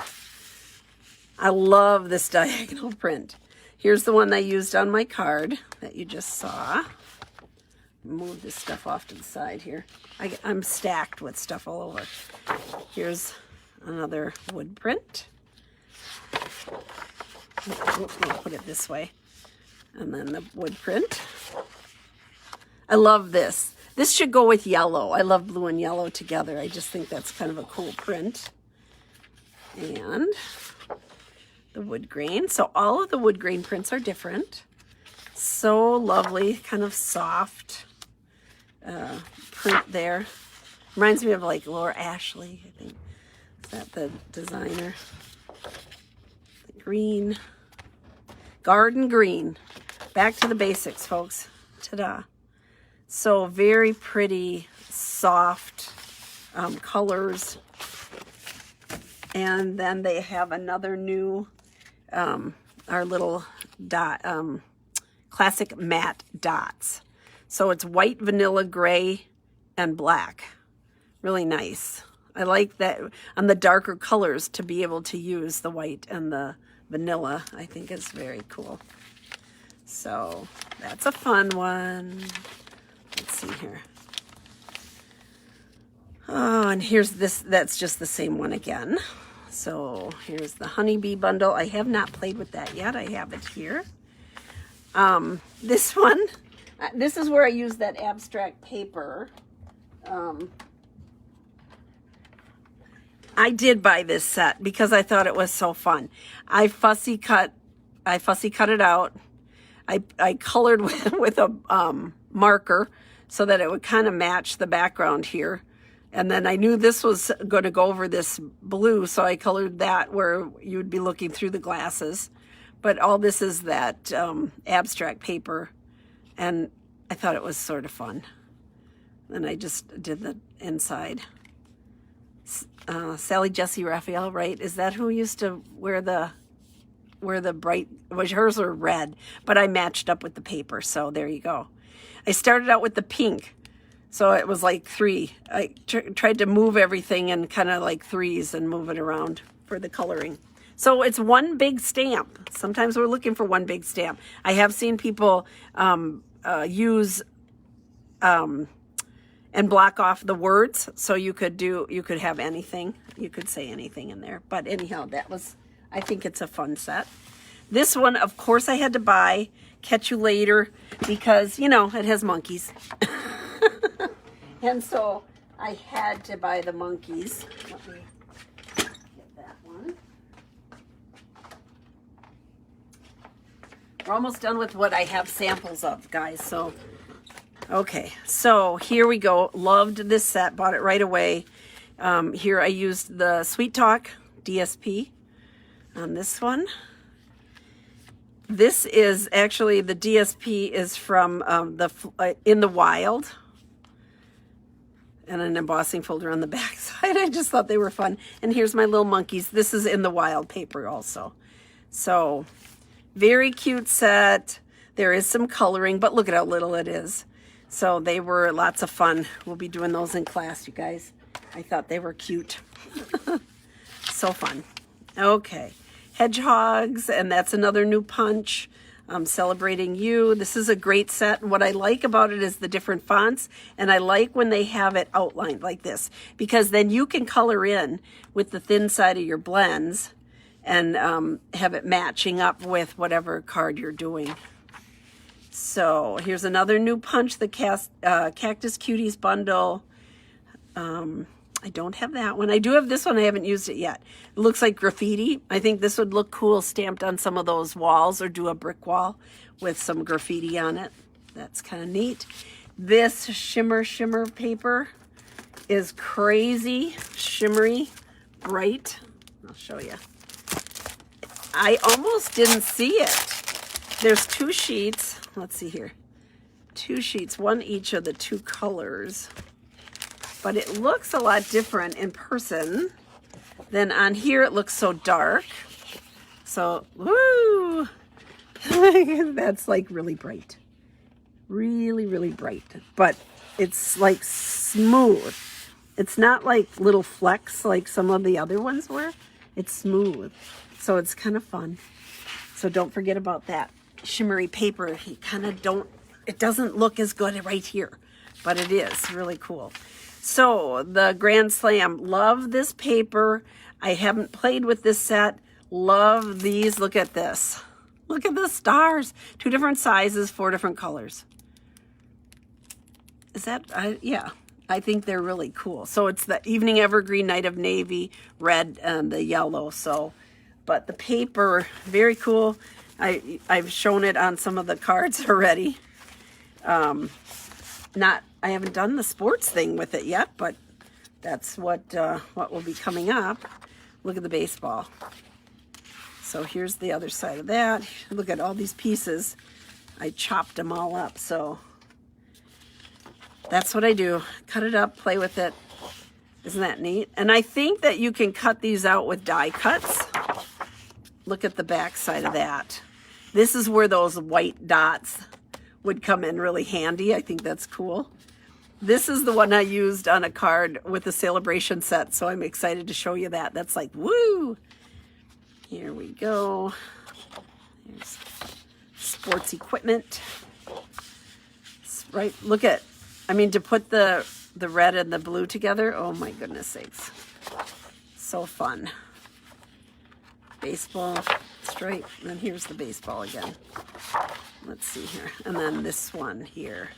I love this diagonal print. Here's the one I used on my card that you just saw. Move this stuff off to the side here. I'm stacked with stuff all over. Here's another wood print. I'll put it this way. And then the wood print. I love this. This should go with yellow. I love blue and yellow together. I just think that's kind of a cool print. And the wood grain. So all of the wood grain prints are different. So lovely, kind of soft print there. Reminds me of like Laura Ashley, I think. Is that the designer? The green. Garden green. Back to the basics, folks. Ta-da. So very pretty, soft colors. And then they have another new, our little dot, classic matte dots. So it's white, vanilla, gray, and black. Really nice. I like that on the darker colors to be able to use the white and the vanilla. I think is very cool. So that's a fun one. Let's see here. Oh, and here's this. That's just the same one again. So here's the Honeybee Bundle. I have not played with that yet. I have it here. This one, this is where I use that abstract paper. I did buy this set because I thought it was so fun. I fussy cut it out. I colored with a marker so that it would kind of match the background here. And then I knew this was going to go over this blue, so I colored that where you would be looking through the glasses. But all this is that abstract paper, and I thought it was sort of fun. And I just did the inside. Sally Jesse Raphael, right? Is that who used to wear the bright, was hers were red, but I matched up with the paper, so there you go. I started out with the pink, so it was like 3. I tried to move everything in kind of like 3s and move it around for the coloring. So it's one big stamp. Sometimes we're looking for one big stamp. I have seen people use and block off the words, so you could have anything. You could say anything in there. But anyhow, I think it's a fun set. This one, of course, I had to buy. Catch You Later, because, you know, it has monkeys. And so I had to buy the monkeys. Let me get that one. We're almost done with what I have samples of, guys. So, okay. So here we go. Loved this set. Bought it right away. Here I used the Sweet Talk DSP on this one. This is actually, the DSP is from In the Wild, and an embossing folder on the back side. I just thought they were fun. And here's my little monkeys. This is In the Wild paper also. So very cute set. There is some coloring, but look at how little it is. So they were lots of fun. We'll be doing those in class, you guys. I thought they were cute. So fun. Okay. Hedgehogs, and that's another new punch. Celebrating You. This is a great set. What I like about it is the different fonts, and I like when they have it outlined like this, because then you can color in with the thin side of your blends and have it matching up with whatever card you're doing. So here's another new punch, the Cactus Cuties Bundle. I don't have that one. I do have this one. I haven't used it yet. It looks like graffiti. I think this would look cool stamped on some of those walls, or do a brick wall with some graffiti on it. That's kind of neat. This shimmer paper is crazy, shimmery, bright. I'll show you. I almost didn't see it. There's 2 sheets. Let's see here. 2 sheets, one each of the 2 colors. But it looks a lot different in person than on here. It looks so dark. So, woo! That's like really bright. Really, really bright. But it's like smooth. It's not like little flecks like some of the other ones were. It's smooth. So it's kind of fun. So don't forget about that shimmery paper. You kind of don't, it doesn't look as good right here, but it is really cool. So the Grand Slam, love this paper. I haven't played with this set. Love these. Look at this. Look at the stars. 2 different sizes, 4 different colors. Is that, yeah, I think they're really cool. So it's the Evening Evergreen, Night of Navy, red, and the yellow. So, but the paper, very cool. I've shown it on some of the cards already. I haven't done the sports thing with it yet, but that's what will be coming up. Look at the baseball. So here's the other side of that. Look at all these pieces. I chopped them all up. So that's what I do. Cut it up, play with it. Isn't that neat? And I think that you can cut these out with die cuts. Look at the back side of that. This is where those white dots would come in really handy. I think that's cool. This is the one I used on a card with the Celebration set, so I'm excited to show you that. That's like, woo! Here we go. There's sports equipment. Right, look at, I mean, to put the red and the blue together, oh my goodness sakes. So fun. Baseball, straight, and then here's the baseball again. Let's see here. And then this one here.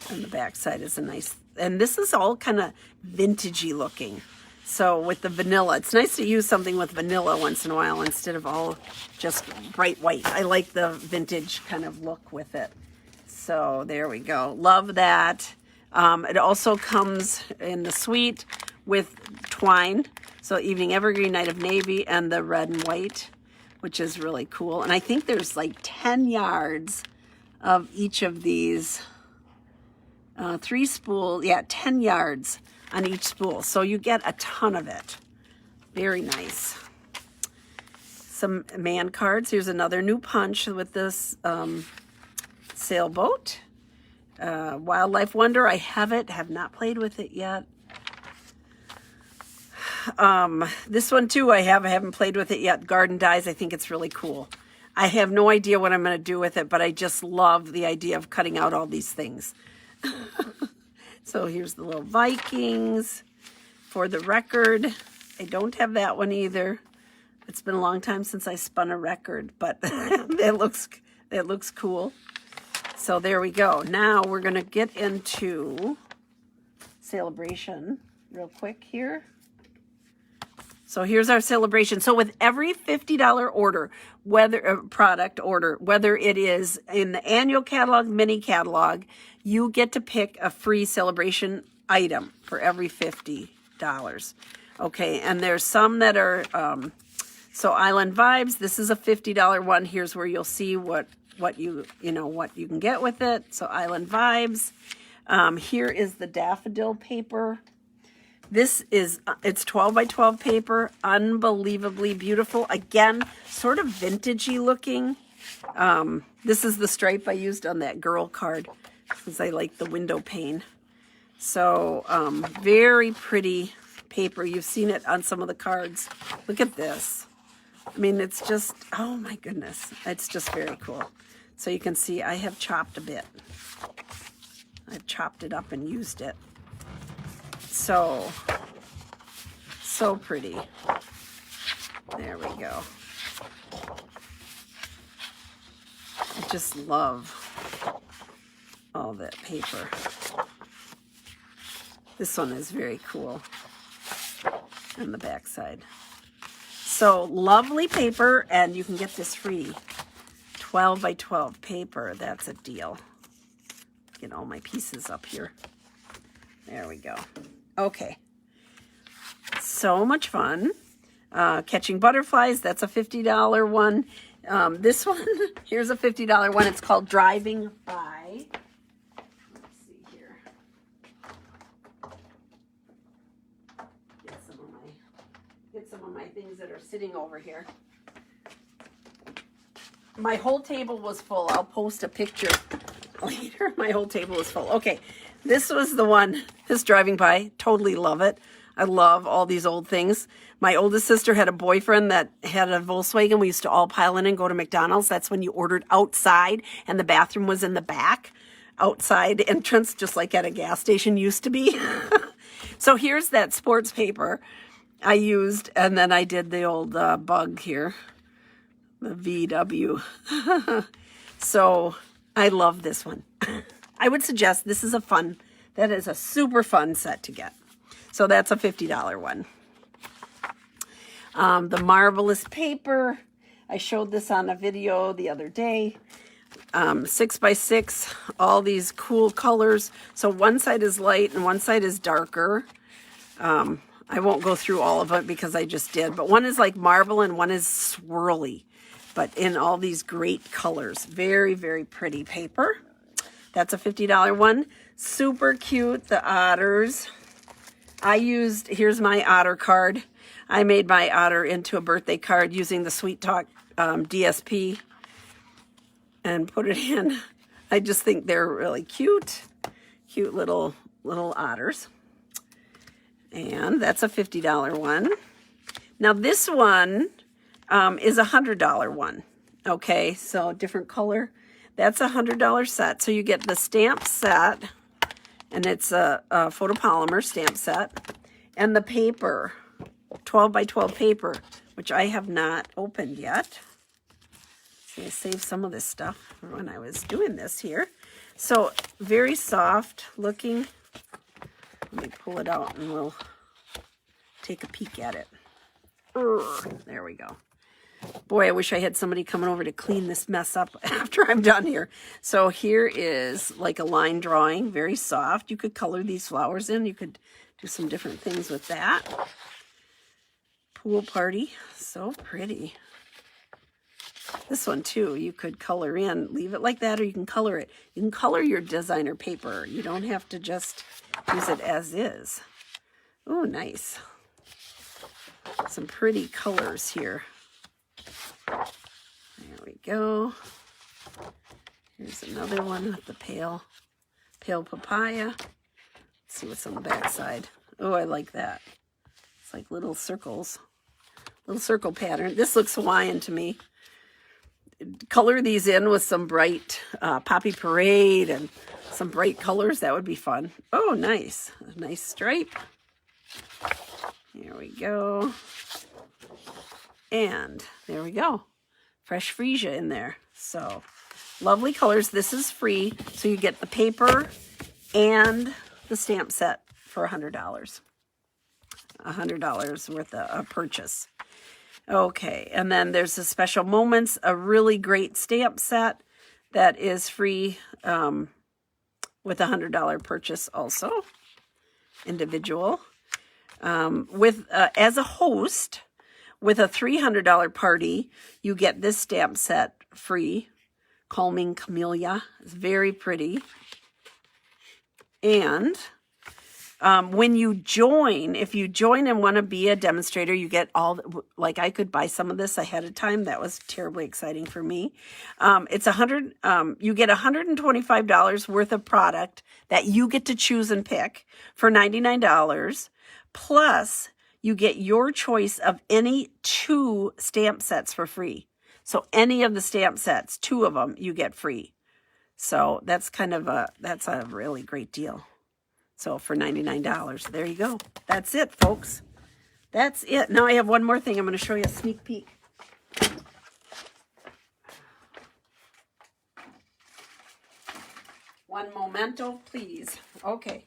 And the back side is a nice, and this is all kind of vintagey looking. So with the vanilla, it's nice to use something with vanilla once in a while instead of all just bright white. I like the vintage kind of look with it. So there we go. Love that. It also comes in the suite with twine. So Evening Evergreen, Night of Navy, and the red and white, which is really cool. And I think there's like 10 yards of each of these. 3 spool, yeah, 10 yards on each spool. So you get a ton of it. Very nice. Some man cards. Here's another new punch with this sailboat. Wildlife Wonder. I have not played with it yet. This one too I haven't played with it yet. Garden Dies. I think it's really cool. I have no idea what I'm going to do with it, but I just love the idea of cutting out all these things. So here's the little Vikings. For the record, I don't have that one either. It's been a long time since I spun a record, but it looks cool. So there we go. Now we're going to get into Celebration real quick here. So here's our Celebration. So with every $50 order, product order, whether it is in the annual catalog, mini catalog, you get to pick a free Celebration item for every $50. Okay, and there's some that are, so Island Vibes, this is a $50 one. Here's where you'll see what you can get with it. So Island Vibes. Here is the Daffodil paper. This is, it's 12 by 12 paper, unbelievably beautiful. Again, sort of vintagey looking. This is the stripe I used on that girl card because I like the window pane. So very pretty paper. You've seen it on some of the cards. Look at this. I mean, it's just, oh my goodness. It's just very cool. So you can see I have chopped a bit. I've chopped it up and used it. So pretty. There we go. I just love all that paper. This one is very cool on the back side. So lovely paper, and you can get this free. 12 by 12 paper. That's a deal. Get all my pieces up here. There we go. Okay. So much fun. Catching Butterflies. That's a $50 one. This one, here's a $50 one. It's called Driving By. Let's see here. Get some of my things that are sitting over here. My whole table was full. I'll post a picture later. My whole table was full. Okay, this was the one. This Driving By. Totally love it. I love all these old things. My oldest sister had a boyfriend that had a Volkswagen. We used to all pile in and go to McDonald's. That's when you ordered outside, and the bathroom was in the back. Outside entrance, just like at a gas station used to be. So here's that sports paper I used, and then I did the old bug here, the VW. So I love this one. I would suggest this is that is a super fun set to get. So that's a $50 one. The Marvelous paper. I showed this on a video the other day. 6 by 6, all these cool colors. So one side is light and one side is darker. I won't go through all of it because I just did. But one is like marble and one is swirly. But in all these great colors. Very, very pretty paper. That's a $50 one. Super cute, the Otters. Here's my Otter card. I made my Otter into a birthday card using the Sweet Talk DSP and put it in. I just think they're really cute. Cute little otters. And that's a $50 one. Now this one is a $100 one. Okay, so different color. That's a $100 set. So you get the stamp set, and it's a photopolymer stamp set, and the paper, 12 by 12 paper, which I have not opened yet. So I saved some of this stuff for when I was doing this here. So very soft looking. Let me pull it out and we'll take a peek at it. There we go. Boy, I wish I had somebody coming over to clean this mess up after I'm done here. So here is like a line drawing, very soft. You could color these flowers in. You could do some different things with that. Pool party, so pretty. This one too, you could color in, leave it like that, or you can color it. You can color your designer paper. You don't have to just use it as is. Oh, nice. Some pretty colors here. There we go. Here's another one with the pale papaya. Let's see what's on the back side. Oh, I like that. It's like little circles, little circle pattern. This looks Hawaiian to me. Color these in with some bright Poppy Parade and some bright colors. That would be fun. Oh, nice. A nice stripe. Here we go. And there we go. Fresh freesia in there. So lovely colors. This is free. So you get the paper and the stamp set for $100. $100 worth of a purchase. Okay, and then there's the Special Moments, a really great stamp set that is free with a $100 purchase also, individual. As a host, with a $300 party, you get this stamp set free, Calming Camellia. It's very pretty. And when you join, if you join and want to be a demonstrator, you get all, like I could buy some of this ahead of time. That was terribly exciting for me. It's you get $125 worth of product that you get to choose and pick for $99. Plus, you get your choice of any 2 stamp sets for free. So any of the stamp sets, 2 of them, you get free. So that's that's a really great deal. So for $99, there you go. That's it, folks. That's it. Now I have one more thing. I'm going to show you a sneak peek. One memento, please. Okay.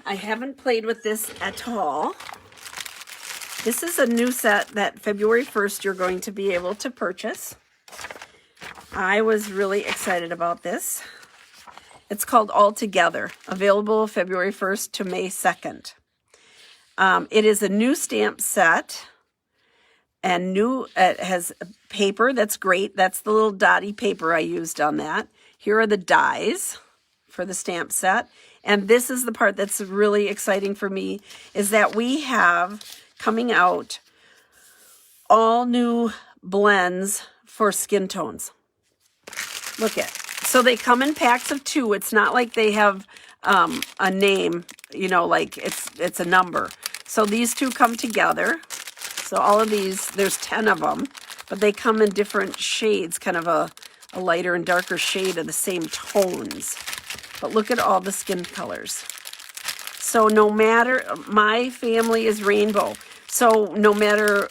I haven't played with this at all. This is a new set that February 1st you're going to be able to purchase. I was really excited about this. It's called All Together, available February 1st to May 2nd. It is a new stamp set, and it has paper. That's great. That's the little dotty paper I used on that. Here are the dies for the stamp set. And this is the part that's really exciting for me, is that we have coming out all new blends for skin tones. Look at, so they come in packs of 2. It's not like they have a name, you know, like it's a number. So these 2 come together. So all of these, there's 10 of them, but they come in different shades, kind of a lighter and darker shade of the same tones. But look at all the skin colors. So no matter, my family is rainbow. So no matter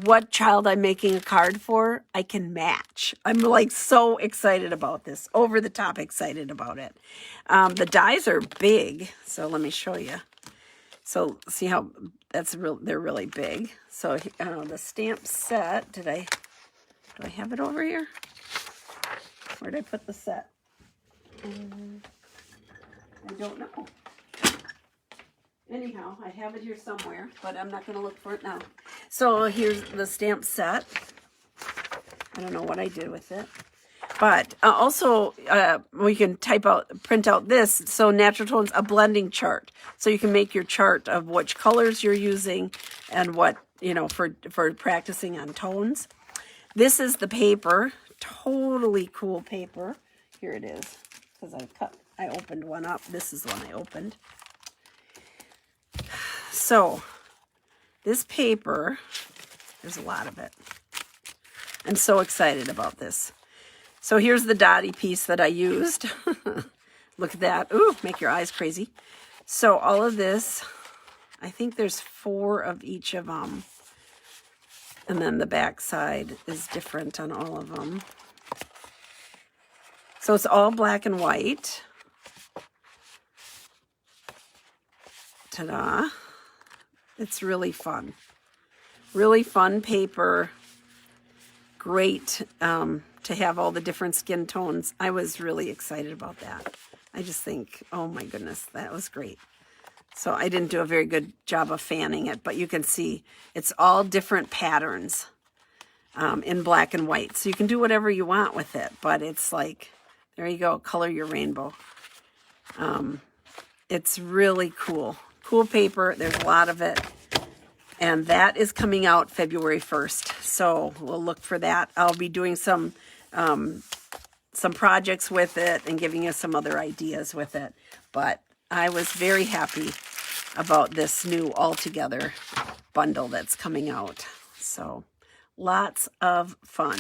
what child I'm making a card for, I can match. I'm like so excited about this, over the top excited about it. The dies are big, so let me show you. So see how they're really big. So the stamp set, do I have it over here? Where did I put the set? I don't know. Anyhow, I have it here somewhere, but I'm not going to look for it now. So here's the stamp set. I don't know what I did with it. But also, we can print out this. So Natural Tones, a blending chart. So you can make your chart of which colors you're using and what, you know, for practicing on tones. This is the paper. Totally cool paper. Here it is. Because I opened one up. This is the one I opened. So this paper, there's a lot of it. I'm so excited about this. So here's the dotty piece that I used. Look at that. Ooh, make your eyes crazy. So all of this, I think there's 4 of each of them. And then the back side is different on all of them. So it's all black and white. Ta-da. It's really fun. Really fun paper. Great to have all the different skin tones. I was really excited about that. I just think, oh my goodness, that was great. So I didn't do a very good job of fanning it, but you can see it's all different patterns in black and white. So you can do whatever you want with it, but it's like, there you go, color your rainbow. It's really cool. Cool paper. There's a lot of it. And that is coming out February 1st. So we'll look for that. I'll be doing some projects with it and giving you some other ideas with it. But I was very happy about this new All Together bundle that's coming out. So lots of fun.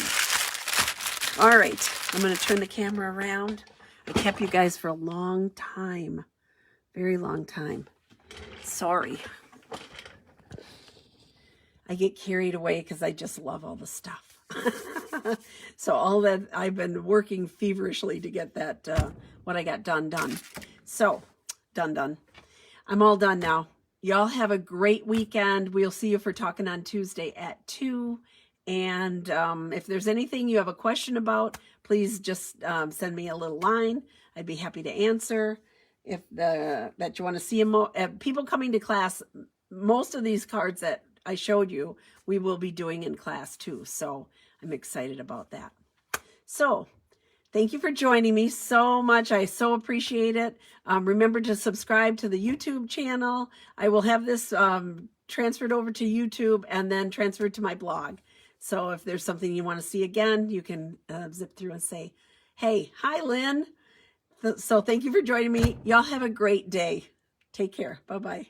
All right, I'm going to turn the camera around. I kept you guys for a long time. Very long time. Sorry. I get carried away because I just love all the stuff. So all that, I've been working feverishly to get that, what I got done. So, done. I'm all done now. Y'all have a great weekend. We'll see you for Talking on Tuesday at 2. And if there's anything you have a question about, please just send me a little line. I'd be happy to answer. If that you want to see people coming to class, most of these cards that I showed you, we will be doing in class too. So I'm excited about that. So thank you for joining me so much. I so appreciate it. Remember to subscribe to the YouTube channel. I will have this transferred over to YouTube and then transferred to my blog. So if there's something you want to see again, you can zip through and say, hey, hi, Lynn. So thank you for joining me. Y'all have a great day. Take care. Bye-bye.